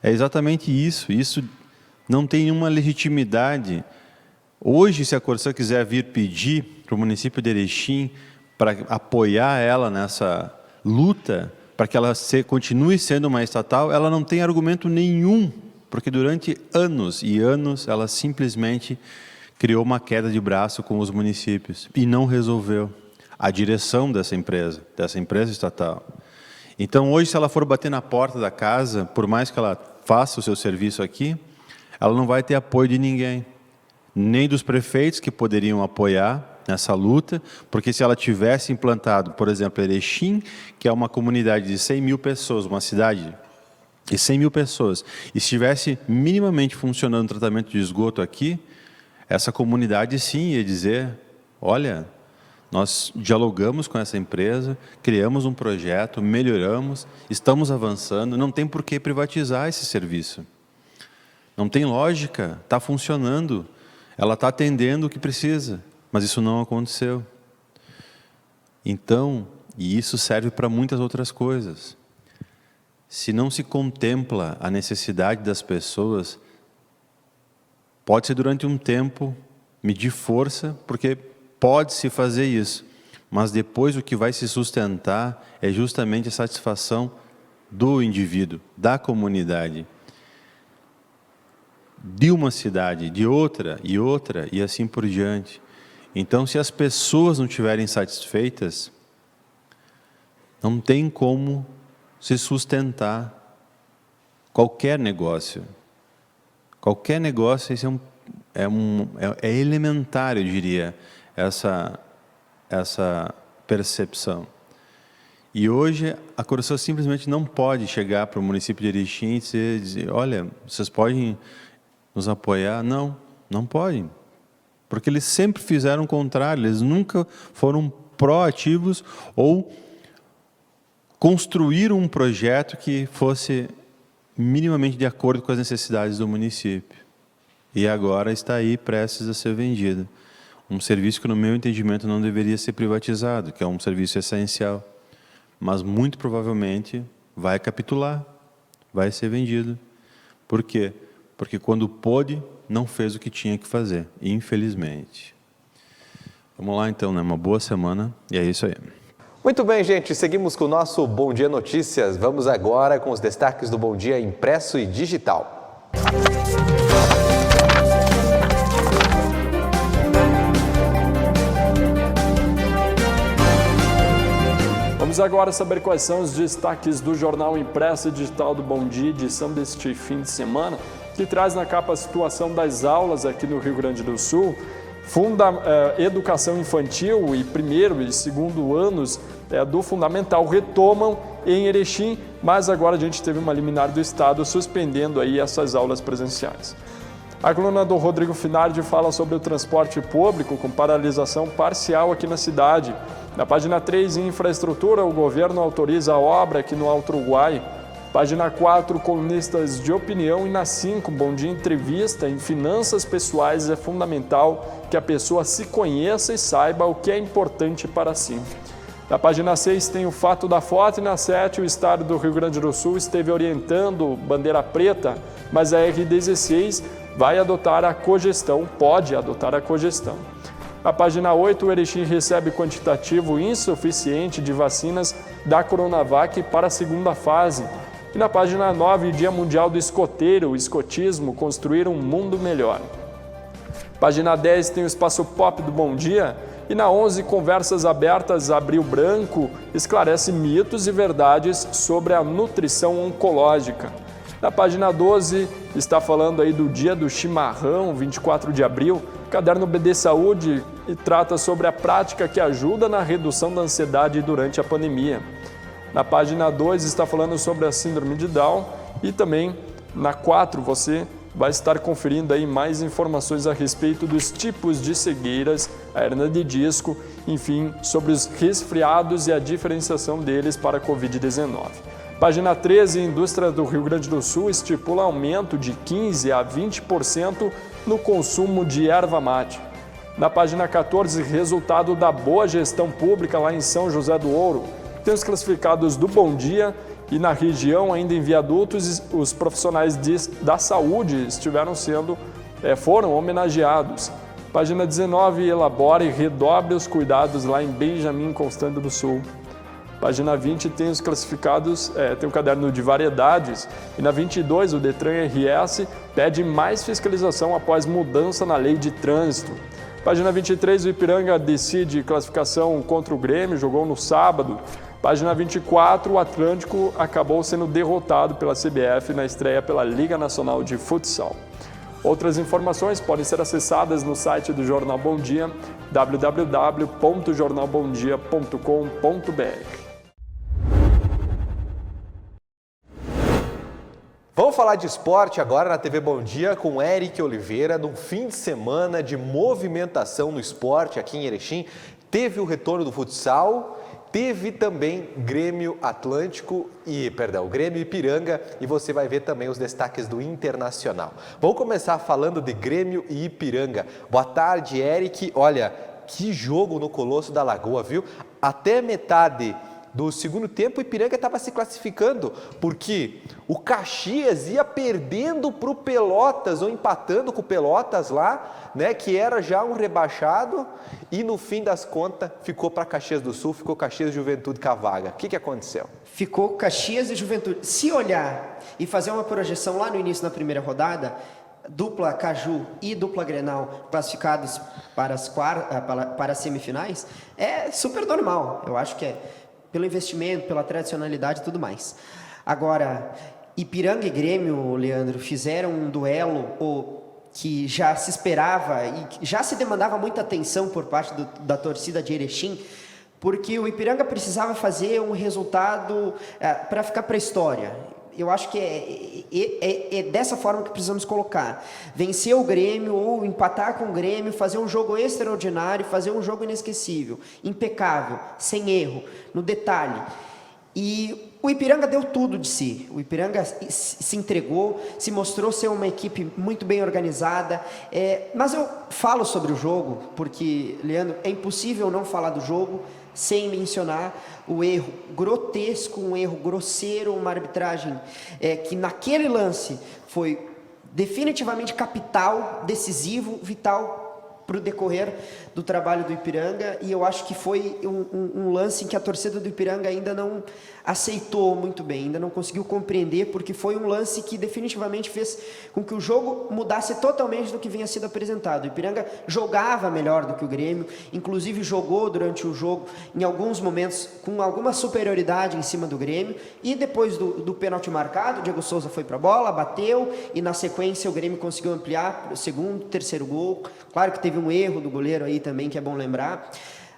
é exatamente isso. Isso não tem nenhuma legitimidade. Hoje, se a Corsã quiser vir pedir para o município de Erechim para apoiar ela nessa luta, para que ela continue sendo uma estatal, ela não tem argumento nenhum Porque durante anos e anos ela simplesmente criou uma queda de braço com os municípios e não resolveu a direção dessa empresa estatal. Então, hoje, se ela for bater na porta da casa, por mais que ela faça o seu serviço aqui, ela não vai ter apoio de ninguém, nem dos prefeitos que poderiam apoiar nessa luta, porque se ela tivesse implantado, por exemplo, Erechim, que é uma comunidade de 100 mil pessoas, uma cidade de 100 mil pessoas, e estivesse minimamente funcionando o tratamento de esgoto aqui, essa comunidade sim ia dizer, olha, nós dialogamos com essa empresa, criamos um projeto, melhoramos, estamos avançando, não tem por que privatizar esse serviço. Não tem lógica, está funcionando, ela está atendendo o que precisa, mas isso não aconteceu. Então, e isso serve para muitas outras coisas. Se não se contempla a necessidade das pessoas, pode ser durante um tempo medir força, porque pode-se fazer isso, mas depois o que vai se sustentar é justamente a satisfação do indivíduo, da comunidade, de uma cidade, de outra, e assim por diante. Então, se as pessoas não estiverem satisfeitas, não tem como se sustentar qualquer negócio. Qualquer negócio, isso é elementar, eu diria, essa percepção. E hoje a Corsã simplesmente não pode chegar para o município de Erechim e dizer, olha, vocês podem nos apoiar? Não, não podem. Porque eles sempre fizeram o contrário, eles nunca foram proativos ou construíram um projeto que fosse minimamente de acordo com as necessidades do município. E agora está aí prestes a ser vendido. Um serviço que, no meu entendimento, não deveria ser privatizado, que é um serviço essencial. Mas, muito provavelmente, vai capitular, vai ser vendido. Por quê? Porque, quando pôde, não fez o que tinha que fazer, infelizmente. Vamos lá, então, né? Uma boa semana, e é isso aí. Muito bem, gente, seguimos com o nosso Bom Dia Notícias. Vamos agora com os destaques do Bom Dia impresso e digital. Vamos agora saber quais são os destaques do jornal impresso e digital do Bom Dia, edição deste fim de semana, que traz na capa a situação das aulas aqui no Rio Grande do Sul. Educação infantil e primeiro e segundo anos do fundamental retomam em Erechim, mas agora a gente teve uma liminar do Estado suspendendo aí essas aulas presenciais. A coluna do Rodrigo Finardi fala sobre o transporte público com paralisação parcial aqui na cidade. Na página 3, em infraestrutura, o governo autoriza a obra aqui no Alto Uruguai. Página 4, colunistas de opinião. E na 5, Bom Dia Entrevista. Em finanças pessoais é fundamental que a pessoa se conheça e saiba o que é importante para si. Na página 6 tem o fato da foto e na 7 o Estado do Rio Grande do Sul esteve orientando bandeira preta, mas a R16 vai adotar a cogestão, pode adotar a cogestão. Na página 8, o Erechim recebe quantitativo insuficiente de vacinas da Coronavac para a segunda fase. E na página 9, Dia Mundial do Escoteiro, o escotismo, construir um mundo melhor. Página 10 tem o Espaço Pop do Bom Dia. E na 11, Conversas Abertas, Abril Branco, esclarece mitos e verdades sobre a nutrição oncológica. Na página 12, está falando aí do Dia do Chimarrão, 24 de abril, Caderno BD Saúde, e trata sobre a prática que ajuda na redução da ansiedade durante a pandemia. Na página 2 está falando sobre a síndrome de Down e também na 4 você vai estar conferindo aí mais informações a respeito dos tipos de cegueiras, a hernia de disco, enfim, sobre os resfriados e a diferenciação deles para a Covid-19. Página 13, Indústria do Rio Grande do Sul estipula aumento de 15% a 20% no consumo de erva mate. Na página 14, resultado da boa gestão pública lá em São José do Ouro. Tem os classificados do Bom Dia e na região, ainda em Viadutos, os profissionais da saúde foram homenageados. Página 19, elabora e redobre os cuidados lá em Benjamin Constant do Sul. Página 20 tem os classificados, tem um caderno de variedades, e na 22 o Detran RS pede mais fiscalização após mudança na lei de trânsito. Página 23, o Ipiranga decide classificação contra o Grêmio, jogou no sábado. Página 24, o Atlântico acabou sendo derrotado pela CBF na estreia pela Liga Nacional de Futsal. Outras informações podem ser acessadas no site do Jornal Bom Dia, www.jornalbomdia.com.br. Vamos falar de esporte agora na TV Bom Dia com Eric Oliveira. Num fim de semana de movimentação no esporte aqui em Erechim, teve o retorno do futsal, teve também Grêmio Ipiranga, e você vai ver também os destaques do Internacional. Vamos começar falando de Grêmio e Ipiranga. Boa tarde, Eric. Olha, que jogo no Colosso da Lagoa, viu? Até metade do segundo tempo, o Ipiranga estava se classificando, porque o Caxias ia perdendo para o Pelotas, ou empatando com o Pelotas lá, né, que era já um rebaixado, e no fim das contas ficou para Caxias do Sul, ficou Caxias e Juventude com a vaga. O que aconteceu? Ficou Caxias e Juventude. Se olhar e fazer uma projeção lá no início da primeira rodada, dupla Caju e dupla Grenal classificados para as semifinais, é super normal. Eu acho que é pelo investimento, pela tradicionalidade e tudo mais. Agora, Ipiranga e Grêmio, Leandro, fizeram um duelo que já se esperava e já se demandava muita atenção por parte da torcida de Erechim, porque o Ipiranga precisava fazer um resultado para ficar para a história. Eu acho que é dessa forma que precisamos colocar. Vencer o Grêmio ou empatar com o Grêmio, fazer um jogo extraordinário, fazer um jogo inesquecível, impecável, sem erro, no detalhe. E o Ipiranga deu tudo de si. O Ipiranga se entregou, se mostrou ser uma equipe muito bem organizada. Mas eu falo sobre o jogo, porque, Leandro, é impossível não falar do jogo sem mencionar o erro grotesco, um erro grosseiro, uma arbitragem que naquele lance foi definitivamente capital, decisivo, vital para o decorrer do trabalho do Ipiranga, e eu acho que foi um lance em que a torcida do Ipiranga ainda não aceitou muito bem, ainda não conseguiu compreender, porque foi um lance que definitivamente fez com que o jogo mudasse totalmente do que vinha sido apresentado. O Ipiranga jogava melhor do que o Grêmio, inclusive jogou durante o jogo, em alguns momentos, com alguma superioridade em cima do Grêmio, e depois do pênalti marcado, o Diego Souza foi para a bola, bateu, e na sequência o Grêmio conseguiu ampliar o segundo, terceiro gol. Claro que teve um erro do goleiro aí também, que é bom lembrar.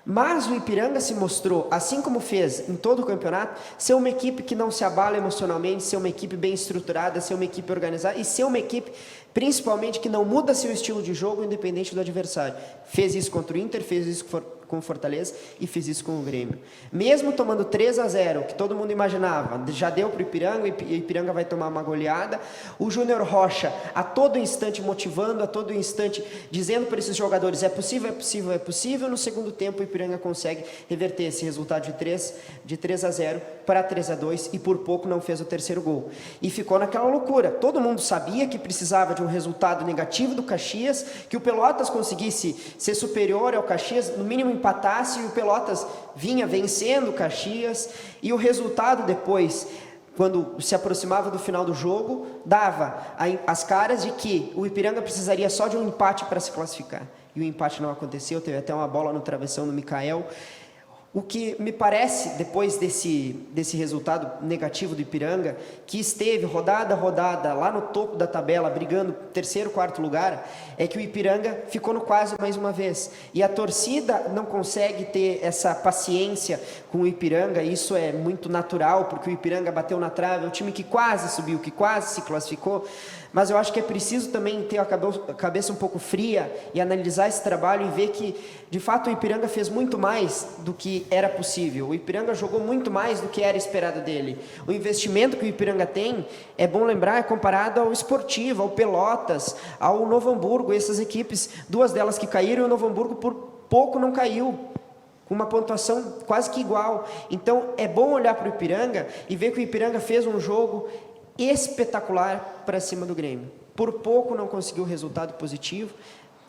Mas o Ipiranga se mostrou, assim como fez em todo o campeonato, ser uma equipe que não se abala emocionalmente, ser uma equipe bem estruturada, ser uma equipe organizada e ser uma equipe, principalmente, que não muda seu estilo de jogo independente do adversário. Fez isso contra o Inter, fez isso com o Fortaleza e fez isso com o Grêmio. Mesmo tomando 3-0, que todo mundo imaginava, já deu para o Ipiranga, e o Ipiranga vai tomar uma goleada, o Júnior Rocha, a todo instante motivando, a todo instante dizendo para esses jogadores, é possível, é possível, é possível. No segundo tempo, o Ipiranga consegue reverter esse resultado de 3-0 para 3-2 e por pouco não fez o terceiro gol. E ficou naquela loucura. Todo mundo sabia que precisava de um resultado negativo do Caxias, que o Pelotas conseguisse ser superior ao Caxias, no mínimo empatasse, e o Pelotas vinha vencendo o Caxias, e o resultado depois, quando se aproximava do final do jogo, dava as caras de que o Ipiranga precisaria só de um empate para se classificar. E o empate não aconteceu, teve até uma bola no travessão do Mikael. O que me parece, depois desse resultado negativo do Ipiranga, que esteve rodada a rodada lá no topo da tabela, brigando terceiro, quarto lugar, é que o Ipiranga ficou no quase mais uma vez. E a torcida não consegue ter essa paciência com o Ipiranga, isso é muito natural, porque o Ipiranga bateu na trave, é um time que quase subiu, que quase se classificou. Mas eu acho que é preciso também ter a cabeça um pouco fria e analisar esse trabalho e ver que, de fato, o Ipiranga fez muito mais do que era possível. O Ipiranga jogou muito mais do que era esperado dele. O investimento que o Ipiranga tem, é bom lembrar, é comparado ao Sportivo, ao Pelotas, ao Novo Hamburgo, essas equipes, duas delas que caíram, e o Novo Hamburgo por pouco não caiu, com uma pontuação quase que igual. Então, é bom olhar para o Ipiranga e ver que o Ipiranga fez um jogo espetacular para cima do Grêmio. Por pouco não conseguiu resultado positivo,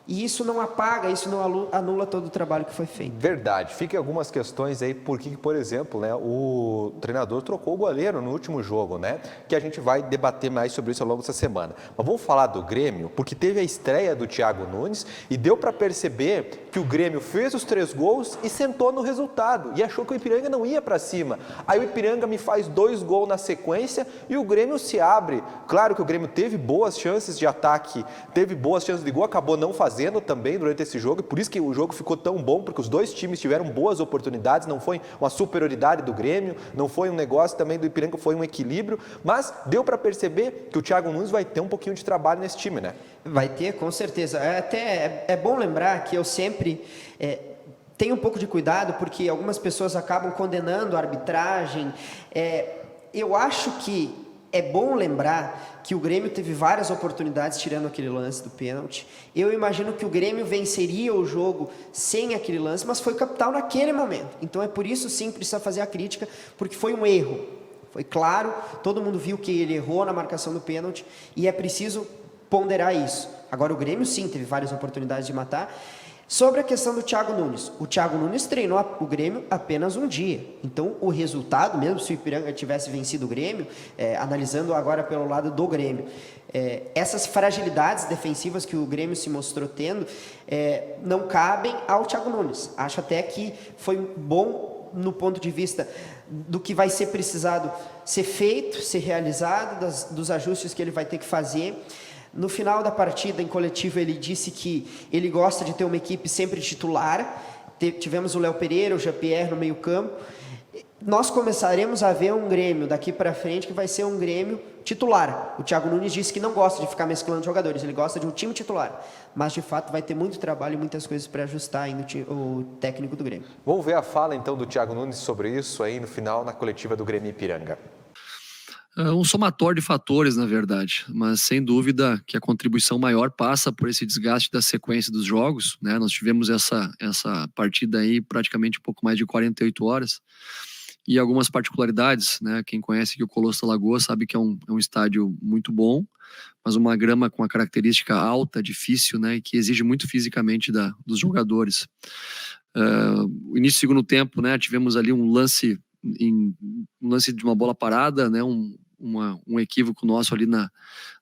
E isso não apaga, isso não anula todo o trabalho que foi feito. Verdade. Fiquem algumas questões aí, porque, por exemplo, né, o treinador trocou o goleiro no último jogo, né? Que a gente vai debater mais sobre isso ao longo dessa semana. Mas vamos falar do Grêmio, porque teve a estreia do Thiago Nunes e deu para perceber que o Grêmio fez os 3 gols e sentou no resultado. E achou que o Ipiranga não ia para cima. Aí o Ipiranga me faz 2 gols na sequência e o Grêmio se abre. Claro que o Grêmio teve boas chances de ataque, teve boas chances de gol, acabou não fazendo também durante esse jogo, e por isso que o jogo ficou tão bom, porque os dois times tiveram boas oportunidades, não foi uma superioridade do Grêmio, não foi um negócio também do Ipiranga, foi um equilíbrio, mas deu para perceber que o Thiago Nunes vai ter um pouquinho de trabalho nesse time, né? Vai ter, com certeza. Até é bom lembrar que eu sempre tenho um pouco de cuidado, porque algumas pessoas acabam condenando a arbitragem. Eu acho que é bom lembrar que o Grêmio teve várias oportunidades tirando aquele lance do pênalti. Eu imagino que o Grêmio venceria o jogo sem aquele lance, mas foi capital naquele momento. Então é por isso sim precisa fazer a crítica, porque foi um erro. Foi claro, todo mundo viu que ele errou na marcação do pênalti e é preciso ponderar isso. Agora o Grêmio sim teve várias oportunidades de matar. Sobre a questão do Thiago Nunes, o Thiago Nunes treinou o Grêmio apenas um dia, então o resultado, mesmo se o Ipiranga tivesse vencido o Grêmio, analisando agora pelo lado do Grêmio, essas fragilidades defensivas que o Grêmio se mostrou tendo, não cabem ao Thiago Nunes. Acho até que foi bom no ponto de vista do que vai ser precisado ser feito, ser realizado, dos ajustes que ele vai ter que fazer. No final da partida, em coletivo, ele disse que ele gosta de ter uma equipe sempre titular. Tivemos o Léo Pereira, o Jean-Pierre no meio campo. Nós começaremos a ver um Grêmio daqui para frente que vai ser um Grêmio titular. O Thiago Nunes disse que não gosta de ficar mesclando jogadores, ele gosta de um time titular. Mas, de fato, vai ter muito trabalho e muitas coisas para ajustar ainda o técnico do Grêmio. Vamos ver a fala, então, do Thiago Nunes sobre isso aí no final, na coletiva do Grêmio Ipiranga. Um somatório de fatores, na verdade, mas sem dúvida que a contribuição maior passa por esse desgaste da sequência dos jogos, né? Nós tivemos essa partida aí praticamente um pouco mais de 48 horas e algumas particularidades, né? Quem conhece aqui o Colosso da Lagoa sabe que é um estádio muito bom, mas uma grama com uma característica alta, difícil, né? E que exige muito fisicamente dos jogadores. O início do segundo tempo, né? Tivemos ali um lance de uma bola parada, né? Um equívoco nosso ali na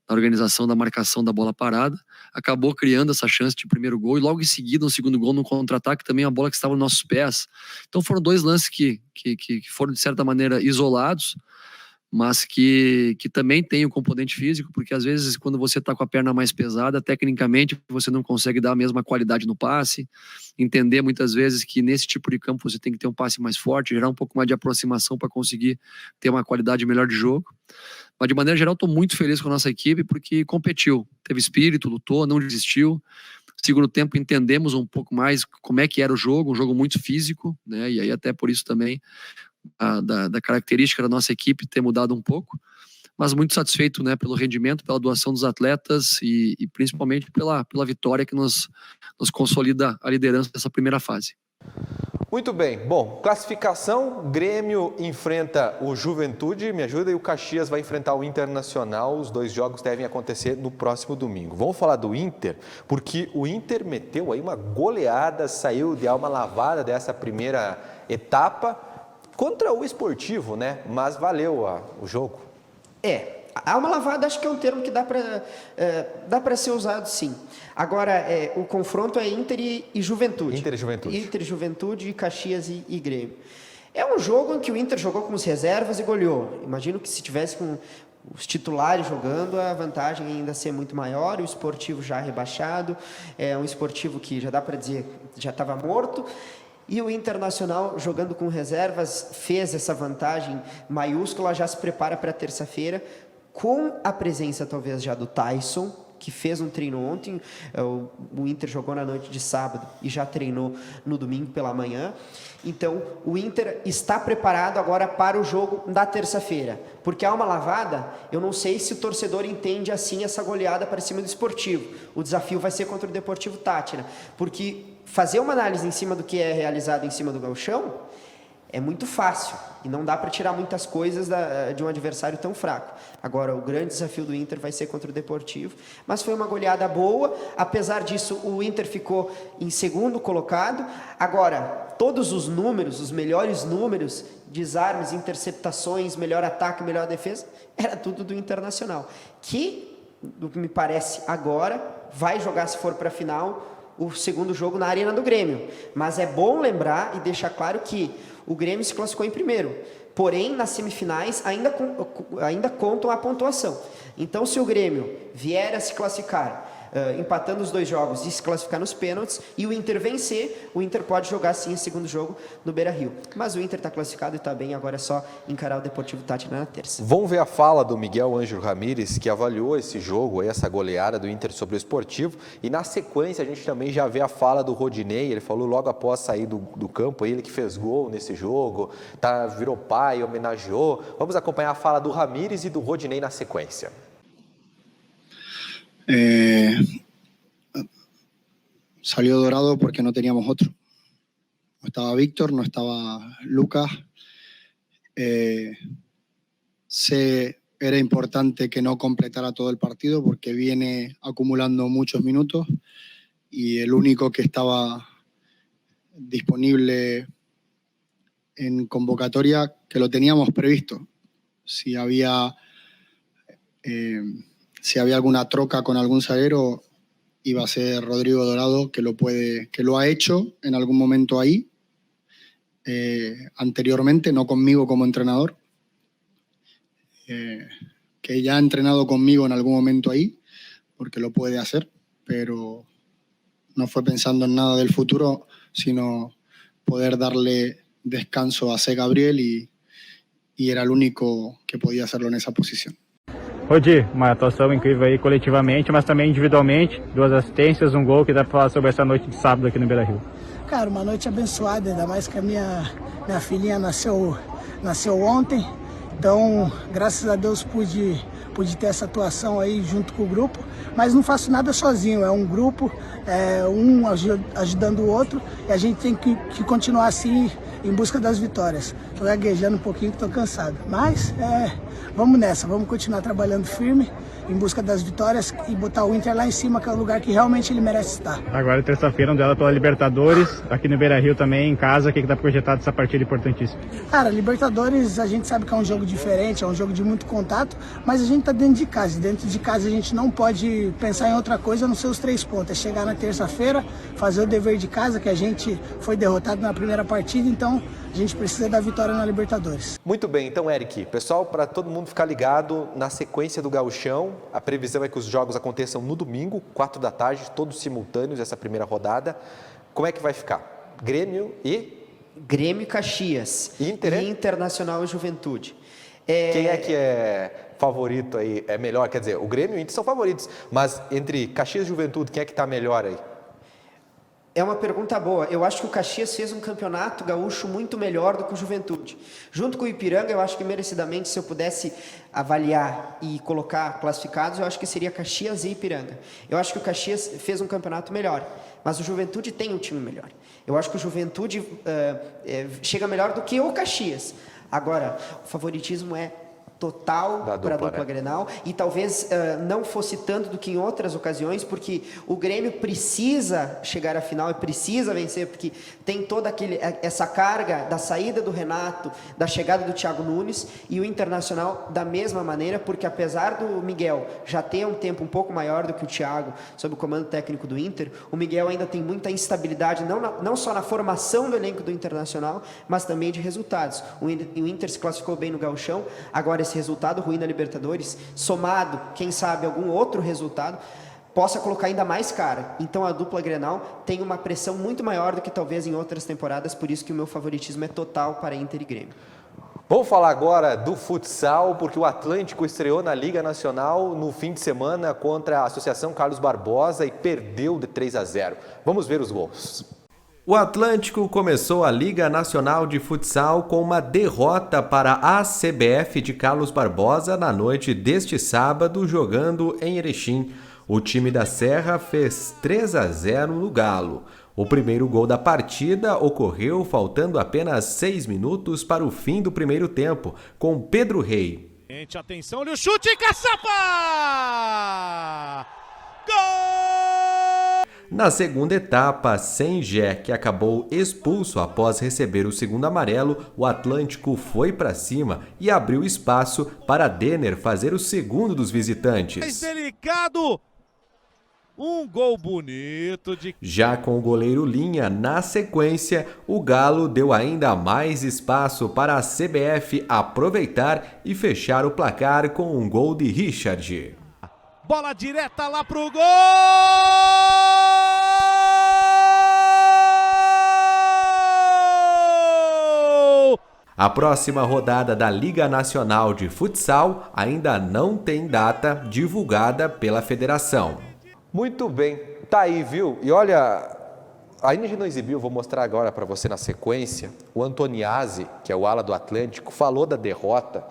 organização da marcação da bola parada, acabou criando essa chance de primeiro gol e logo em seguida um segundo gol no contra-ataque, também a bola que estava nos nossos pés. Então foram 2 lances que foram de certa maneira isolados, mas que também tem o componente físico, porque às vezes quando você está com a perna mais pesada, tecnicamente você não consegue dar a mesma qualidade no passe, entender muitas vezes que nesse tipo de campo você tem que ter um passe mais forte, gerar um pouco mais de aproximação para conseguir ter uma qualidade melhor de jogo. Mas de maneira geral estou muito feliz com a nossa equipe, porque competiu, teve espírito, lutou, não desistiu. Segundo tempo entendemos um pouco mais como é que era o jogo, um jogo muito físico, né? E aí até por isso também da característica da nossa equipe ter mudado um pouco, mas muito satisfeito, né, pelo rendimento, pela doação dos atletas e principalmente pela vitória que nos consolida a liderança dessa primeira fase. Muito bem. Bom, classificação, Grêmio enfrenta o Juventude, me ajuda, e o Caxias vai enfrentar o Internacional. Os 2 jogos devem acontecer no próximo domingo. Vamos falar do Inter, porque o Inter meteu aí uma goleada, saiu de alma lavada dessa primeira etapa contra o Esportivo, né? Mas valeu o jogo. Alma lavada acho que é um termo que dá para ser usado, sim. Agora, o confronto é Inter e Juventude. Inter e Juventude, Caxias e Grêmio. É um jogo em que o Inter jogou com as reservas e goleou. Imagino que se tivesse com os titulares jogando, a vantagem ainda ser muito maior, e o Esportivo já rebaixado, é um Esportivo que já dá para dizer já estava morto. E o Internacional, jogando com reservas, fez essa vantagem maiúscula, já se prepara para terça-feira, com a presença talvez já do Tyson, que fez um treino ontem. O Inter jogou na noite de sábado e já treinou no domingo pela manhã. Então, o Inter está preparado agora para o jogo da terça-feira. Porque há uma lavada, eu não sei se o torcedor entende assim essa goleada para cima do Esportivo. O desafio vai ser contra o Deportivo Táchira, porque fazer uma análise em cima do que é realizado em cima do gauchão é muito fácil e não dá para tirar muitas coisas de um adversário tão fraco. Agora, o grande desafio do Inter vai ser contra o Deportivo, mas foi uma goleada boa. Apesar disso, o Inter ficou em segundo colocado. Agora, todos os números, os melhores números, desarmes, interceptações, melhor ataque, melhor defesa, era tudo do Internacional, que, do que me parece agora, vai jogar, se for para a final, o segundo jogo na Arena do Grêmio. Mas é bom lembrar e deixar claro que o Grêmio se classificou em primeiro, porém nas semifinais ainda contam a pontuação. Então, se o Grêmio vier a se classificar empatando os 2 jogos e se classificar nos pênaltis, e o Inter vencer, o Inter pode jogar sim o segundo jogo no Beira-Rio. Mas o Inter está classificado e está bem, agora é só encarar o Deportivo Táchira na terça. Vamos ver a fala do Miguel Ângelo Ramírez, que avaliou esse jogo, essa goleada do Inter sobre o Esportivo, e na sequência a gente também já vê a fala do Rodinei. Ele falou logo após sair do campo, ele que fez gol nesse jogo, virou pai, homenageou. Vamos acompanhar a fala do Ramírez e do Rodinei na sequência. Salió Dorado porque no teníamos otro. No estaba Víctor, no estaba Lucas. Era importante que no completara todo el partido porque viene acumulando muchos minutos y el único que estaba disponible en convocatoria, que lo teníamos previsto. Si había alguna troca con algún zaguero, iba a ser Rodrigo Dorado, que lo ha hecho en algún momento ahí, anteriormente, no conmigo como entrenador, que ya ha entrenado conmigo en algún momento ahí, porque lo puede hacer, pero no fue pensando en nada del futuro, sino poder darle descanso a C. Gabriel y era el único que podía hacerlo en esa posición. Rodi, uma atuação incrível aí coletivamente, mas também individualmente, 2 assistências, um gol. Que dá para falar sobre essa noite de sábado aqui no Beira-Rio? Cara, uma noite abençoada, ainda mais que a minha filhinha nasceu ontem, então graças a Deus pude ter essa atuação aí junto com o grupo, mas não faço nada sozinho, é um grupo, um ajudando o outro, e a gente tem que continuar assim em busca das vitórias. Tô gaguejando um pouquinho que tô cansado, mas vamos nessa, vamos continuar trabalhando firme em busca das vitórias e botar o Inter lá em cima, que é o lugar que realmente ele merece estar. Agora, terça-feira, um duelo pela Libertadores, aqui no Beira-Rio também, em casa. O que dá projetado dessa partida importantíssima? Cara, Libertadores, a gente sabe que é um jogo diferente, é um jogo de muito contato, mas a gente tá dentro de casa. E dentro de casa a gente não pode pensar em outra coisa a não ser os 3 pontos. É chegar na terça-feira, fazer o dever de casa, que a gente foi derrotado na primeira partida, então a gente precisa da vitória na Libertadores. Muito bem, então, Eric, pessoal, para todo mundo ficar ligado, na sequência do Gauchão, a previsão é que os jogos aconteçam no domingo, 4 da tarde, todos simultâneos, essa primeira rodada. Como é que vai ficar? Grêmio e Caxias. Inter, e Internacional e Juventude. Quem é que é favorito aí? É melhor, quer dizer, o Grêmio e o Inter são favoritos, mas entre Caxias e Juventude, quem é que está melhor aí? É uma pergunta boa. Eu acho que o Caxias fez um campeonato gaúcho muito melhor do que o Juventude. Junto com o Ipiranga, eu acho que merecidamente, se eu pudesse avaliar e colocar classificados, eu acho que seria Caxias e Ipiranga. Eu acho que o Caxias fez um campeonato melhor, mas o Juventude tem um time melhor. Eu acho que o Juventude chega melhor do que o Caxias. Agora, o favoritismo é total para a dupla Grenal, e talvez não fosse tanto do que em outras ocasiões, porque o Grêmio precisa chegar à final e precisa vencer, porque tem toda essa carga da saída do Renato, da chegada do Thiago Nunes, e o Internacional da mesma maneira, porque apesar do Miguel já ter um tempo um pouco maior do que o Thiago sob o comando técnico do Inter, o Miguel ainda tem muita instabilidade, não só na formação do elenco do Internacional, mas também de resultados. O Inter se classificou bem no Gauchão, agora esse resultado ruim na Libertadores, somado, quem sabe, algum outro resultado, possa colocar ainda mais cara. Então a dupla Grenal tem uma pressão muito maior do que talvez em outras temporadas, por isso que o meu favoritismo é total para Inter e Grêmio. Vamos falar agora do futsal, porque o Atlântico estreou na Liga Nacional no fim de semana contra a Associação Carlos Barbosa e perdeu de 3-0. Vamos ver os gols. O Atlântico começou a Liga Nacional de Futsal com uma derrota para a CBF de Carlos Barbosa na noite deste sábado, jogando em Erechim. O time da Serra fez 3-0 no Galo. O primeiro gol da partida ocorreu faltando apenas 6 minutos para o fim do primeiro tempo, com Pedro Rei. Gente, atenção, olha o chute, Caçapa! Gol! Na segunda etapa, sem Gé, que acabou expulso após receber o segundo amarelo, o Atlântico foi para cima e abriu espaço para Denner fazer o segundo dos visitantes. Mais delicado! Um gol bonito de... Já com o goleiro Linha na sequência, o Galo deu ainda mais espaço para a CBF aproveitar e fechar o placar com um gol de Richard. Bola direta lá pro gol! A próxima rodada da Liga Nacional de Futsal ainda não tem data divulgada pela federação. Muito bem, tá aí, viu? E olha, ainda a gente não exibiu, vou mostrar agora para você na sequência. O Antoniazzi, que é o ala do Atlântico, falou da derrota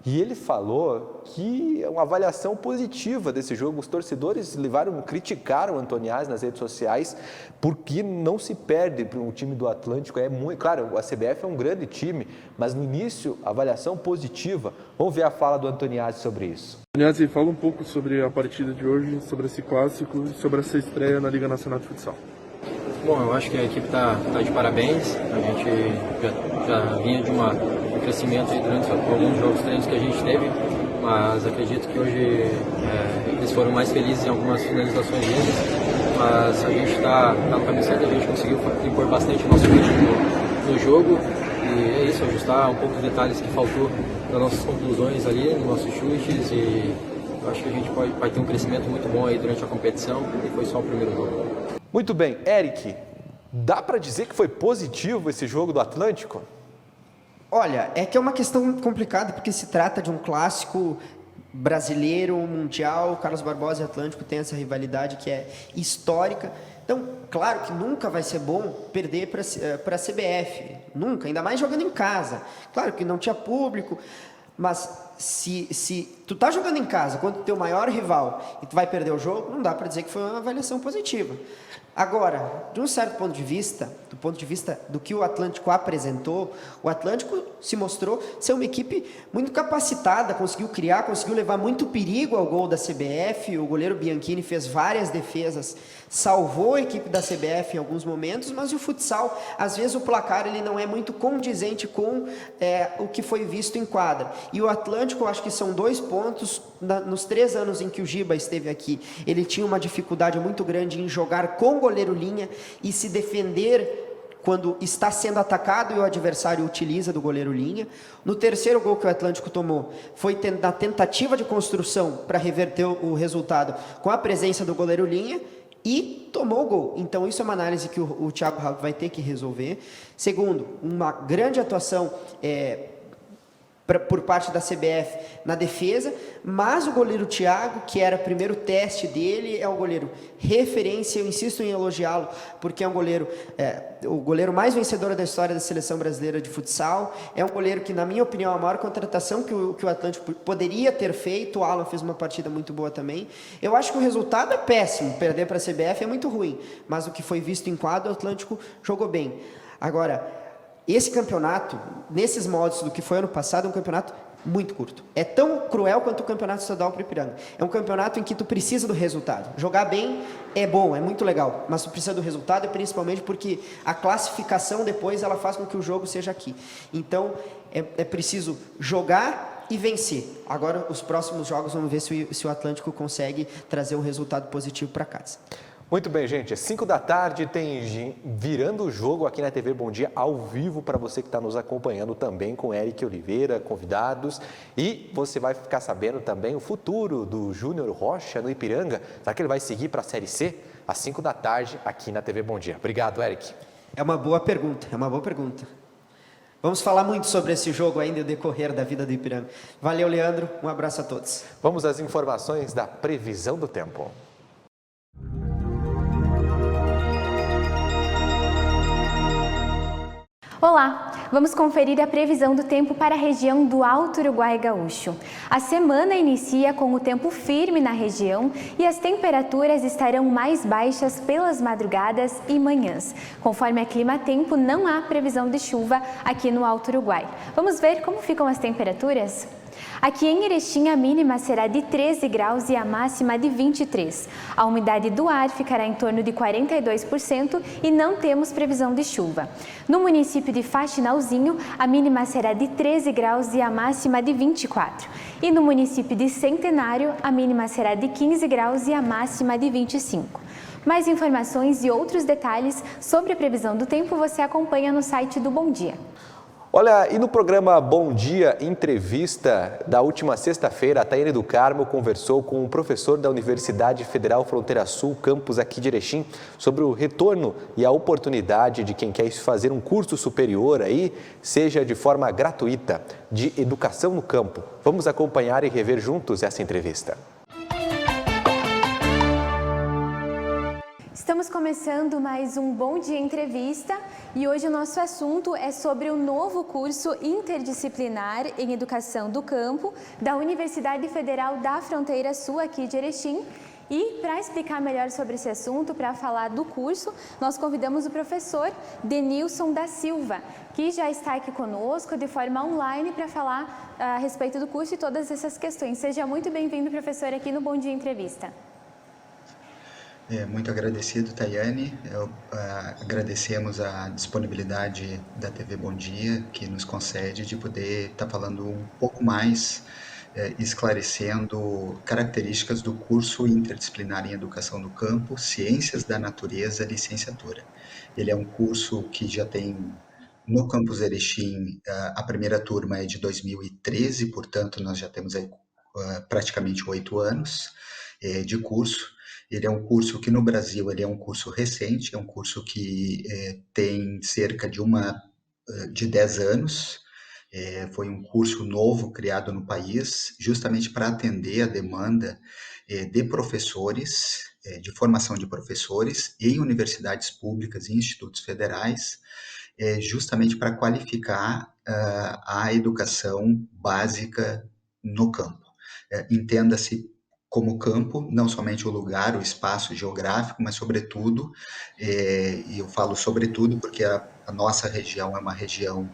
e ele falou que é uma avaliação positiva desse jogo. Os torcedores criticaram o Antoniazzi nas redes sociais porque não se perde para um time do Atlântico. É muito, claro, a CBF é um grande time, mas no início, avaliação positiva. Vamos ver a fala do Antoniazzi sobre isso. Antoniazzi, fala um pouco sobre a partida de hoje, sobre esse clássico e sobre essa estreia na Liga Nacional de Futsal. Bom, eu acho que a equipe está de parabéns. A gente já vinha de um crescimento aí durante alguns jogos treinos que a gente teve, mas acredito que hoje eles foram mais felizes em algumas finalizações deles, mas a gente está no caminho certo, a gente conseguiu impor bastante o nosso ritmo no jogo e é isso, ajustar um pouco os detalhes que faltou nas nossas conclusões ali, nos nossos chutes, e eu acho que a gente vai ter um crescimento muito bom aí durante a competição e foi só o primeiro jogo. Muito bem, Eric, dá para dizer que foi positivo esse jogo do Atlântico? Olha, é que é uma questão complicada porque se trata de um clássico brasileiro, mundial. Carlos Barbosa e Atlântico têm essa rivalidade que é histórica. Então, claro que nunca vai ser bom perder para a CBF, nunca, ainda mais jogando em casa. Claro que não tinha público, mas se tu tá jogando em casa contra o teu maior rival e tu vai perder o jogo, não dá para dizer que foi uma avaliação positiva. Agora, de um certo ponto de vista, do ponto de vista do que o Atlântico apresentou, o Atlântico se mostrou ser uma equipe muito capacitada, conseguiu criar, conseguiu levar muito perigo ao gol da CBF, o goleiro Bianchini fez várias defesas, salvou a equipe da CBF em alguns momentos, mas o futsal, às vezes o placar ele não é muito condizente com o que foi visto em quadra. E o Atlântico, eu acho que são 2 pontos, nos 3 anos em que o Giba esteve aqui, ele tinha uma dificuldade muito grande em jogar com o goleiro Linha e se defender quando está sendo atacado e o adversário utiliza do goleiro Linha. No terceiro gol que o Atlântico tomou, foi na tentativa de construção para reverter o resultado com a presença do goleiro Linha e tomou o gol. Então isso é uma análise que o Thiago Halp vai ter que resolver. Segundo, uma grande atuação por parte da CBF na defesa, mas o goleiro Thiago, que era o primeiro teste dele, é um goleiro referência, eu insisto em elogiá-lo, porque é um goleiro, o goleiro mais vencedor da história da Seleção Brasileira de Futsal, é um goleiro que, na minha opinião, é a maior contratação que o Atlântico poderia ter feito. O Alan fez uma partida muito boa também. Eu acho que o resultado é péssimo, perder para a CBF é muito ruim, mas o que foi visto em quadro, o Atlântico jogou bem. Agora, esse campeonato, nesses modos do que foi ano passado, é um campeonato muito curto. É tão cruel quanto o campeonato estadual para o Ipiranga. É um campeonato em que tu precisa do resultado. Jogar bem é bom, é muito legal, mas tu precisa do resultado, principalmente porque a classificação depois ela faz com que o jogo seja aqui. Então, é preciso jogar e vencer. Agora, os próximos jogos, vamos ver se o Atlântico consegue trazer um resultado positivo para casa. Muito bem, gente. Às 5 da tarde tem Virando o Jogo aqui na TV Bom Dia, ao vivo, para você que está nos acompanhando também, com Eric Oliveira, convidados. E você vai ficar sabendo também o futuro do Júnior Rocha no Ipiranga. Será que ele vai seguir para a Série C? Às 5 da tarde aqui na TV Bom Dia. Obrigado, Eric. É uma boa pergunta, Vamos falar muito sobre esse jogo ainda e o decorrer da vida do Ipiranga. Valeu, Leandro. Um abraço a todos. Vamos às informações da previsão do tempo. Olá, vamos conferir a previsão do tempo para a região do Alto Uruguai Gaúcho. A semana inicia com o tempo firme na região e as temperaturas estarão mais baixas pelas madrugadas e manhãs. Conforme a Climatempo, não há previsão de chuva aqui no Alto Uruguai. Vamos ver como ficam as temperaturas? Aqui em Erechim, a mínima será de 13 graus e a máxima de 23. A umidade do ar ficará em torno de 42% e não temos previsão de chuva. No município de Faxinalzinho, a mínima será de 13 graus e a máxima de 24. E no município de Centenário, a mínima será de 15 graus e a máxima de 25. Mais informações e outros detalhes sobre a previsão do tempo você acompanha no site do Bom Dia. Olha, e no programa Bom Dia Entrevista da última sexta-feira, a Tayane do Carmo conversou com um professor da Universidade Federal Fronteira Sul, campus aqui de Erechim, sobre o retorno e a oportunidade de quem quer fazer um curso superior aí, seja de forma gratuita, de educação no campo. Vamos acompanhar e rever juntos essa entrevista. Estamos começando mais um Bom Dia Entrevista e hoje o nosso assunto é sobre o novo curso interdisciplinar em Educação do Campo da Universidade Federal da Fronteira Sul, aqui de Erechim. E para explicar melhor sobre esse assunto, para falar do curso, nós convidamos o professor Denilson da Silva, que já está aqui conosco de forma online para falar a respeito do curso e todas essas questões. Seja muito bem-vindo, professor, aqui no Bom Dia Entrevista. Muito agradecido, Tayane. Agradecemos a disponibilidade da TV Bom Dia, que nos concede de poder estar falando um pouco mais, esclarecendo características do curso interdisciplinar em Educação do Campo, Ciências da Natureza, Licenciatura. Ele é um curso que já tem no campus Erechim, a primeira turma é de 2013, portanto nós já temos aí praticamente 8 anos de curso. Ele é um curso que no Brasil ele é um curso recente, é um curso que tem cerca de 10 anos. Foi um curso novo criado no país, justamente para atender a demanda de professores, de formação de professores em universidades públicas e institutos federais, justamente para qualificar a educação básica no campo. Entenda-se como campo, não somente o lugar, o espaço geográfico, mas sobretudo, e eu falo sobretudo porque a nossa região é uma região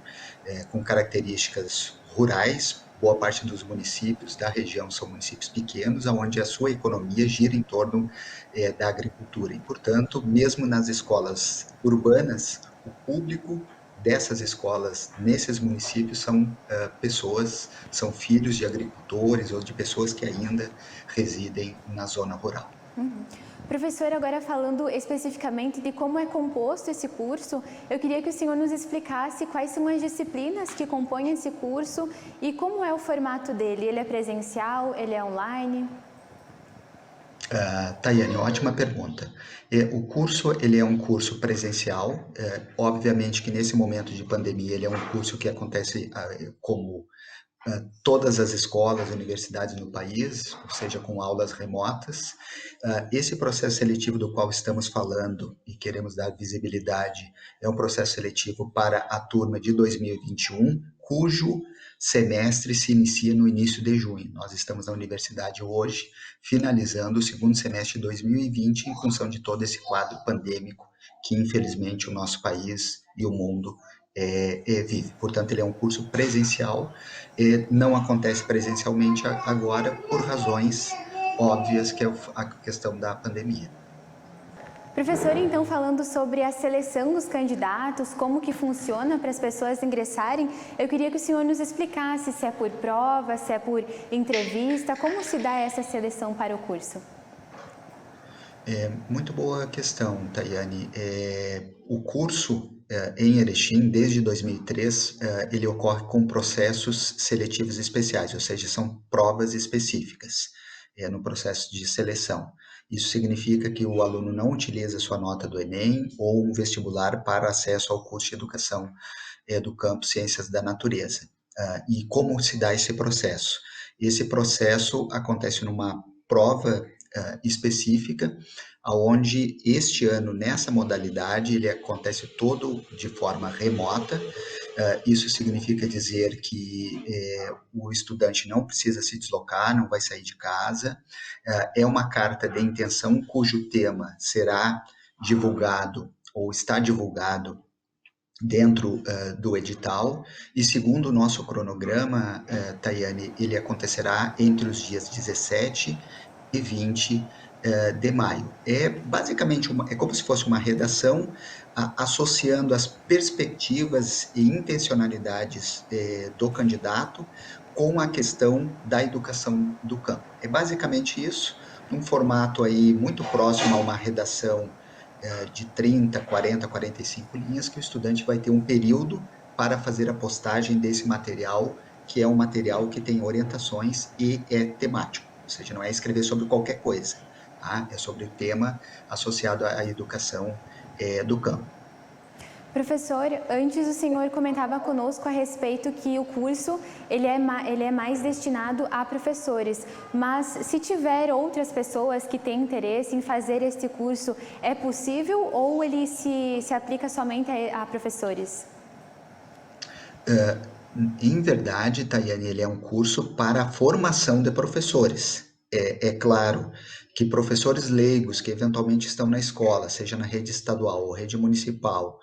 com características rurais, boa parte dos municípios da região são municípios pequenos, onde a sua economia gira em torno da agricultura. E, portanto, mesmo nas escolas urbanas, o público dessas escolas nesses municípios são são filhos de agricultores ou de pessoas que ainda residem na zona rural. Professor, agora falando especificamente de como é composto esse curso, eu queria que o senhor nos explicasse quais são as disciplinas que compõem esse curso e como é o formato dele. Ele é presencial, ele é online? Tayane, ótima pergunta. O curso ele é um curso presencial, obviamente que nesse momento de pandemia ele é um curso que acontece como todas as escolas, universidades no país, ou seja, com aulas remotas. Esse processo seletivo do qual estamos falando e queremos dar visibilidade é um processo seletivo para a turma de 2021, cujo semestre se inicia no início de junho. Nós estamos na universidade hoje, finalizando o segundo semestre de 2020, em função de todo esse quadro pandêmico que, infelizmente, o nosso país e o mundo vive. Portanto, ele é um curso presencial, não acontece presencialmente agora por razões óbvias, que é a questão da pandemia. Professor, então, falando sobre a seleção dos candidatos, como que funciona para as pessoas ingressarem, eu queria que o senhor nos explicasse se é por prova, se é por entrevista, como se dá essa seleção para o curso? Muito boa questão, Tayane. O curso em Erechim, desde 2003, ele ocorre com processos seletivos especiais, ou seja, são provas específicas no processo de seleção. Isso significa que o aluno não utiliza sua nota do Enem ou um vestibular para acesso ao curso de Educação do Campo Ciências da Natureza. E como se dá esse processo? Esse processo acontece numa prova específica, onde este ano, nessa modalidade, ele acontece todo de forma remota. Isso significa dizer que o estudante não precisa se deslocar, não vai sair de casa. É uma carta de intenção cujo tema será divulgado ou está divulgado dentro do edital, e segundo o nosso cronograma, Tayane, ele acontecerá entre os dias 17 e 20 de maio. É basicamente é como se fosse uma redação associando as perspectivas e intencionalidades do candidato com a questão da educação do campo. É basicamente isso, num formato aí muito próximo a uma redação de 30, 40, 45 linhas, que o estudante vai ter um período para fazer a postagem desse material, que é um material que tem orientações e é temático, ou seja, não é escrever sobre qualquer coisa, tá? É sobre o tema associado à educação do campo. Professor, antes o senhor comentava conosco a respeito que o curso ele é mais destinado a professores, mas se tiver outras pessoas que têm interesse em fazer este curso, é possível ou ele se aplica somente a professores? Em verdade, Tayane, ele é um curso para a formação de professores. É claro que professores leigos que eventualmente estão na escola, seja na rede estadual ou rede municipal,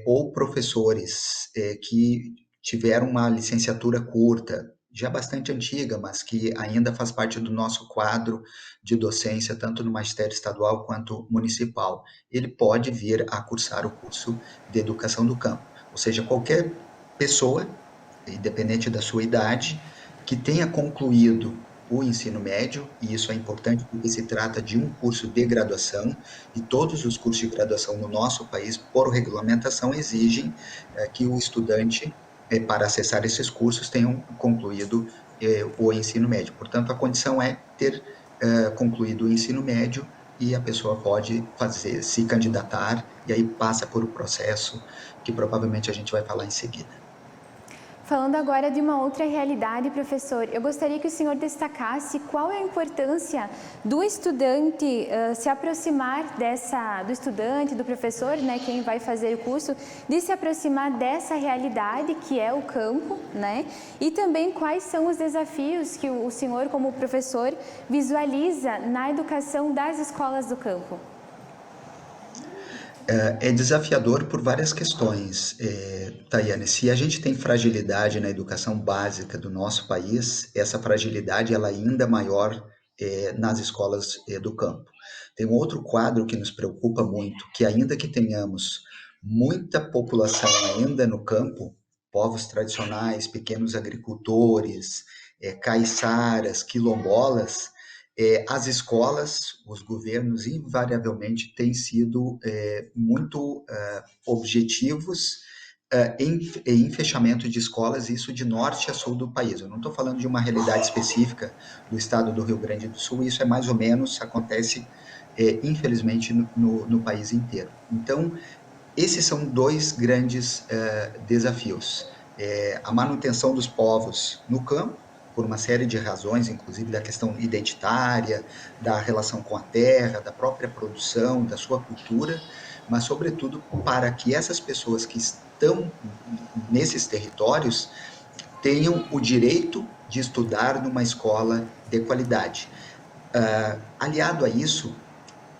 ou professores que tiveram uma licenciatura curta, já bastante antiga, mas que ainda faz parte do nosso quadro de docência, tanto no magistério estadual quanto municipal. Ele pode vir a cursar o curso de educação do campo. Ou seja, qualquer pessoa, independente da sua idade, que tenha concluído o ensino médio, e isso é importante porque se trata de um curso de graduação, e todos os cursos de graduação no nosso país, por regulamentação, exigem que o estudante, para acessar esses cursos, tenham concluído o ensino médio. Portanto, a condição é ter concluído o ensino médio, e a pessoa pode se candidatar, e aí passa por um processo que provavelmente a gente vai falar em seguida. Falando agora de uma outra realidade, professor, eu gostaria que o senhor destacasse qual é a importância do estudante se aproximar do estudante, do professor, né, quem vai fazer o curso, de se aproximar dessa realidade que é o campo, né, e também quais são os desafios que o senhor, como professor, visualiza na educação das escolas do campo. É desafiador por várias questões, Tayane. Se a gente tem fragilidade na educação básica do nosso país, essa fragilidade ela é ainda maior nas escolas do campo. Tem um outro quadro que nos preocupa muito, que ainda que tenhamos muita população ainda no campo, povos tradicionais, pequenos agricultores, caiçaras, quilombolas, as escolas, os governos, invariavelmente têm sido muito objetivos em fechamento de escolas, isso de norte a sul do país. Eu não estou falando de uma realidade específica do estado do Rio Grande do Sul, isso é mais ou menos, acontece, infelizmente, no país inteiro. Então, esses são dois grandes desafios. A manutenção dos povos no campo, por uma série de razões, inclusive da questão identitária, da relação com a terra, da própria produção, da sua cultura, mas, sobretudo, para que essas pessoas que estão nesses territórios tenham o direito de estudar numa escola de qualidade. Aliado a isso,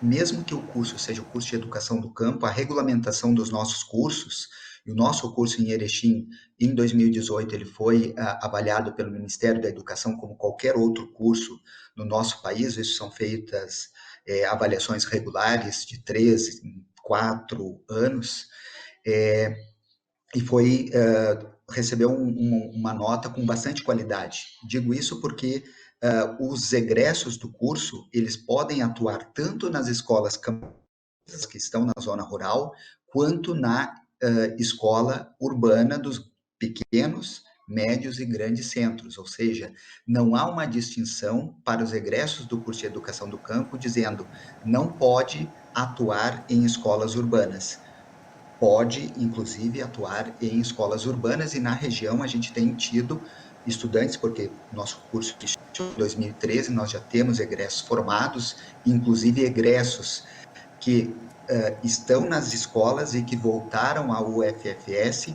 mesmo que o curso seja o curso de educação do campo, a regulamentação dos nossos cursos, e o nosso curso em Erechim, em 2018, ele foi avaliado pelo Ministério da Educação como qualquer outro curso no nosso país. Isso são feitas avaliações regulares de 3, 4 anos, e recebeu uma nota com bastante qualidade. Digo isso porque os egressos do curso, eles podem atuar tanto nas escolas camponesas que estão na zona rural, quanto na escola urbana dos pequenos, médios e grandes centros, ou seja, não há uma distinção para os egressos do curso de Educação do Campo dizendo não pode atuar em escolas urbanas. Pode, inclusive, atuar em escolas urbanas, e na região a gente tem tido estudantes, porque nosso curso em 2013 nós já temos egressos formados, inclusive egressos que estão nas escolas e que voltaram ao UFFS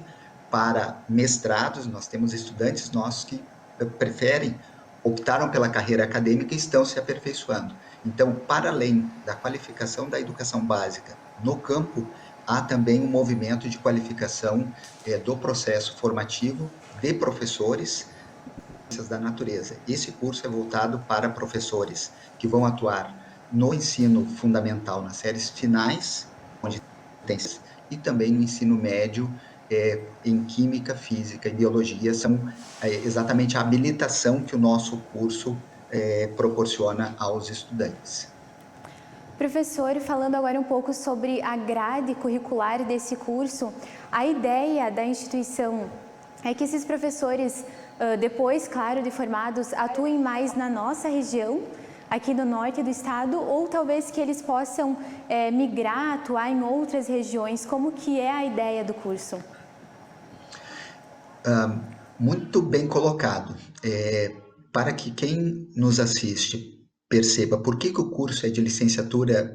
para mestrados. Nós temos estudantes nossos que optaram pela carreira acadêmica e estão se aperfeiçoando. Então, para além da qualificação da educação básica no campo, há também um movimento de qualificação do processo formativo de professores da natureza. Esse curso é voltado para professores que vão atuar no ensino fundamental, nas séries finais, onde tem, e também no ensino médio, em Química, Física e Biologia. São exatamente a habilitação que o nosso curso proporciona aos estudantes. Professor, falando agora um pouco sobre a grade curricular desse curso, a ideia da instituição é que esses professores, depois, claro, de formados, atuem mais na nossa região, aqui no norte do estado, ou talvez que eles possam migrar, atuar em outras regiões. Como que é a ideia do curso? Muito bem colocado. Para que quem nos assiste perceba por que o curso é de licenciatura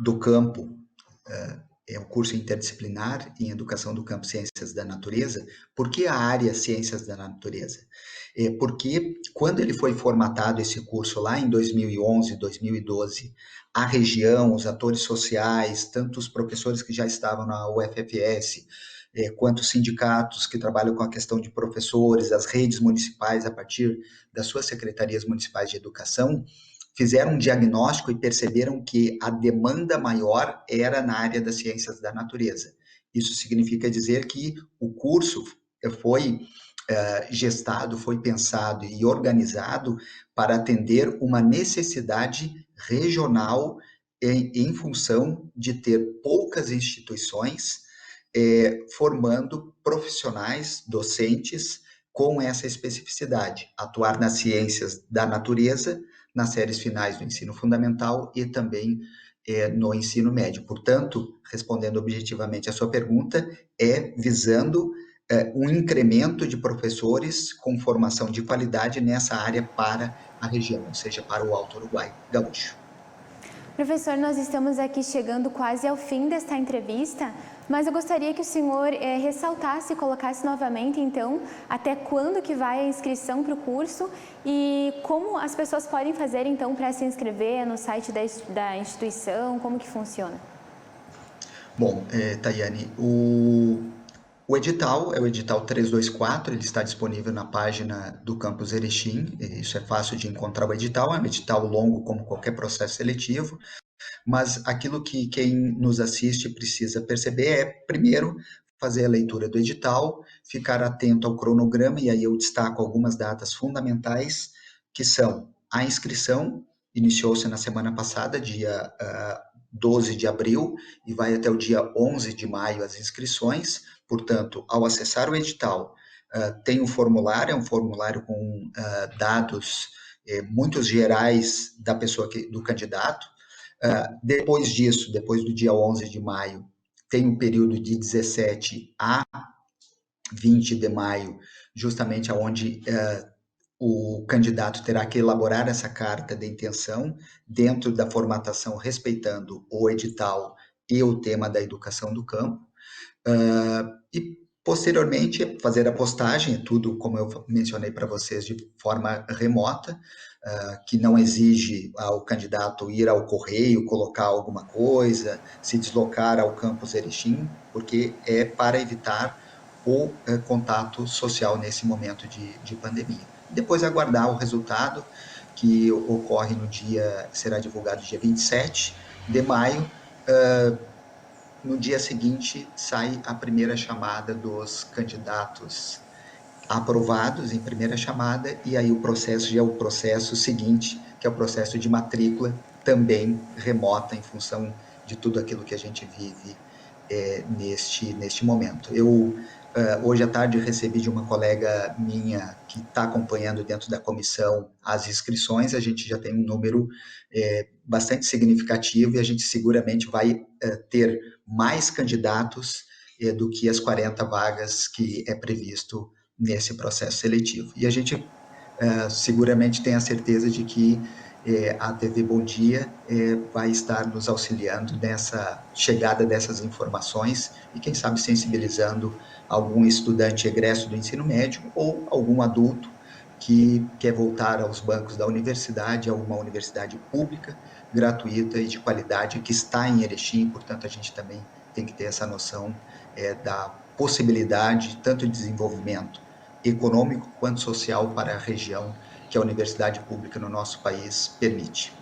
do campo, é um curso interdisciplinar em Educação do Campo e Ciências da Natureza. Por que a área Ciências da Natureza? Porque quando ele foi formatado, esse curso, lá em 2011, 2012, a região, os atores sociais, tanto os professores que já estavam na UFFS, quanto os sindicatos que trabalham com a questão de professores, as redes municipais, a partir das suas secretarias municipais de educação, fizeram um diagnóstico e perceberam que a demanda maior era na área das ciências da natureza. Isso significa dizer que o curso foi gestado, foi pensado e organizado para atender uma necessidade regional em função de ter poucas instituições formando profissionais, docentes, com essa especificidade, atuar nas ciências da natureza, nas séries finais do ensino fundamental e também no ensino médio. Portanto, respondendo objetivamente a sua pergunta, visando um incremento de professores com formação de qualidade nessa área para a região, ou seja, para o Alto Uruguai Gaúcho. Professor, nós estamos aqui chegando quase ao fim desta entrevista, mas eu gostaria que o senhor ressaltasse e colocasse novamente, então, até quando que vai a inscrição para o curso e como as pessoas podem fazer, então, para se inscrever no site da instituição, como que funciona? Bom, Tayane, o edital é o edital 324, ele está disponível na página do Campus Erechim. Isso é fácil de encontrar o edital, é um edital longo como qualquer processo seletivo, mas aquilo que quem nos assiste precisa perceber é, primeiro, fazer a leitura do edital, ficar atento ao cronograma, e aí eu destaco algumas datas fundamentais, que são a inscrição, iniciou-se na semana passada, dia 12 de abril, e vai até o dia 11 de maio as inscrições. Portanto, ao acessar o edital, tem um formulário, é um formulário com dados muito gerais da pessoa, do candidato. Depois disso, depois do dia 11 de maio, tem um período de 17 a 20 de maio, justamente onde o candidato terá que elaborar essa carta de intenção dentro da formatação, respeitando o edital e o tema da educação do campo. E, posteriormente, fazer a postagem, tudo, como eu mencionei para vocês, de forma remota, que não exige ao candidato ir ao correio, colocar alguma coisa, se deslocar ao Campus Erechim, porque é para evitar o contato social nesse momento de pandemia. Depois aguardar o resultado, que ocorre será divulgado dia 27 de maio. No dia seguinte, sai a primeira chamada dos candidatos aprovados em primeira chamada, e aí o processo já é o processo seguinte, que é o processo de matrícula, também remota, em função de tudo aquilo que a gente vive neste momento. Eu, hoje à tarde, recebi de uma colega minha que está acompanhando dentro da comissão as inscrições. A gente já tem um número bastante significativo, e a gente seguramente vai ter mais candidatos do que as 40 vagas que é previsto nesse processo seletivo. E a gente seguramente tem a certeza de que a TV Bom Dia vai estar nos auxiliando nessa chegada dessas informações e, quem sabe, sensibilizando algum estudante egresso do ensino médio ou algum adulto que quer voltar aos bancos da universidade, a uma universidade pública, gratuita e de qualidade que está em Erechim. Portanto, a gente também tem que ter essa noção da possibilidade tanto de desenvolvimento econômico quanto social para a região que a universidade pública no nosso país permite.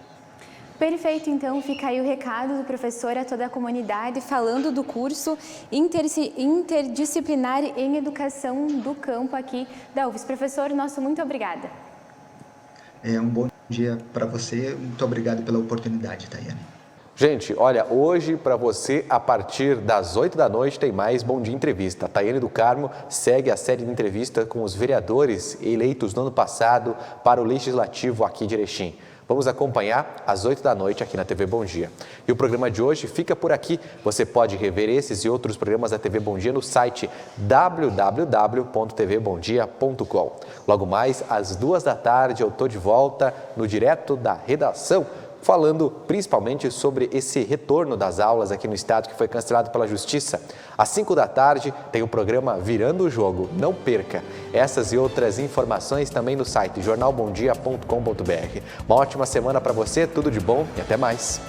Perfeito, então fica aí o recado do professor a toda a comunidade falando do curso interdisciplinar em educação do campo aqui da UFES. Professor, muito obrigada. Um bom dia para você, muito obrigado pela oportunidade, Tayane. Gente, olha, hoje para você, a partir das 8 da noite, tem mais Bom Dia Entrevista. A Tayane do Carmo segue a série de entrevista com os vereadores eleitos no ano passado para o Legislativo aqui de Erechim. Vamos acompanhar às 8 da noite aqui na TV Bom Dia. E o programa de hoje fica por aqui. Você pode rever esses e outros programas da TV Bom Dia no site www.tvbomdia.com. Logo mais, às 2 da tarde, eu estou de volta no Direto da Redação, falando principalmente sobre esse retorno das aulas aqui no estado que foi cancelado pela Justiça. Às 5 da tarde tem o programa Virando o Jogo. Não perca! Essas e outras informações também no site jornalbomdia.com.br. Uma ótima semana para você, tudo de bom e até mais!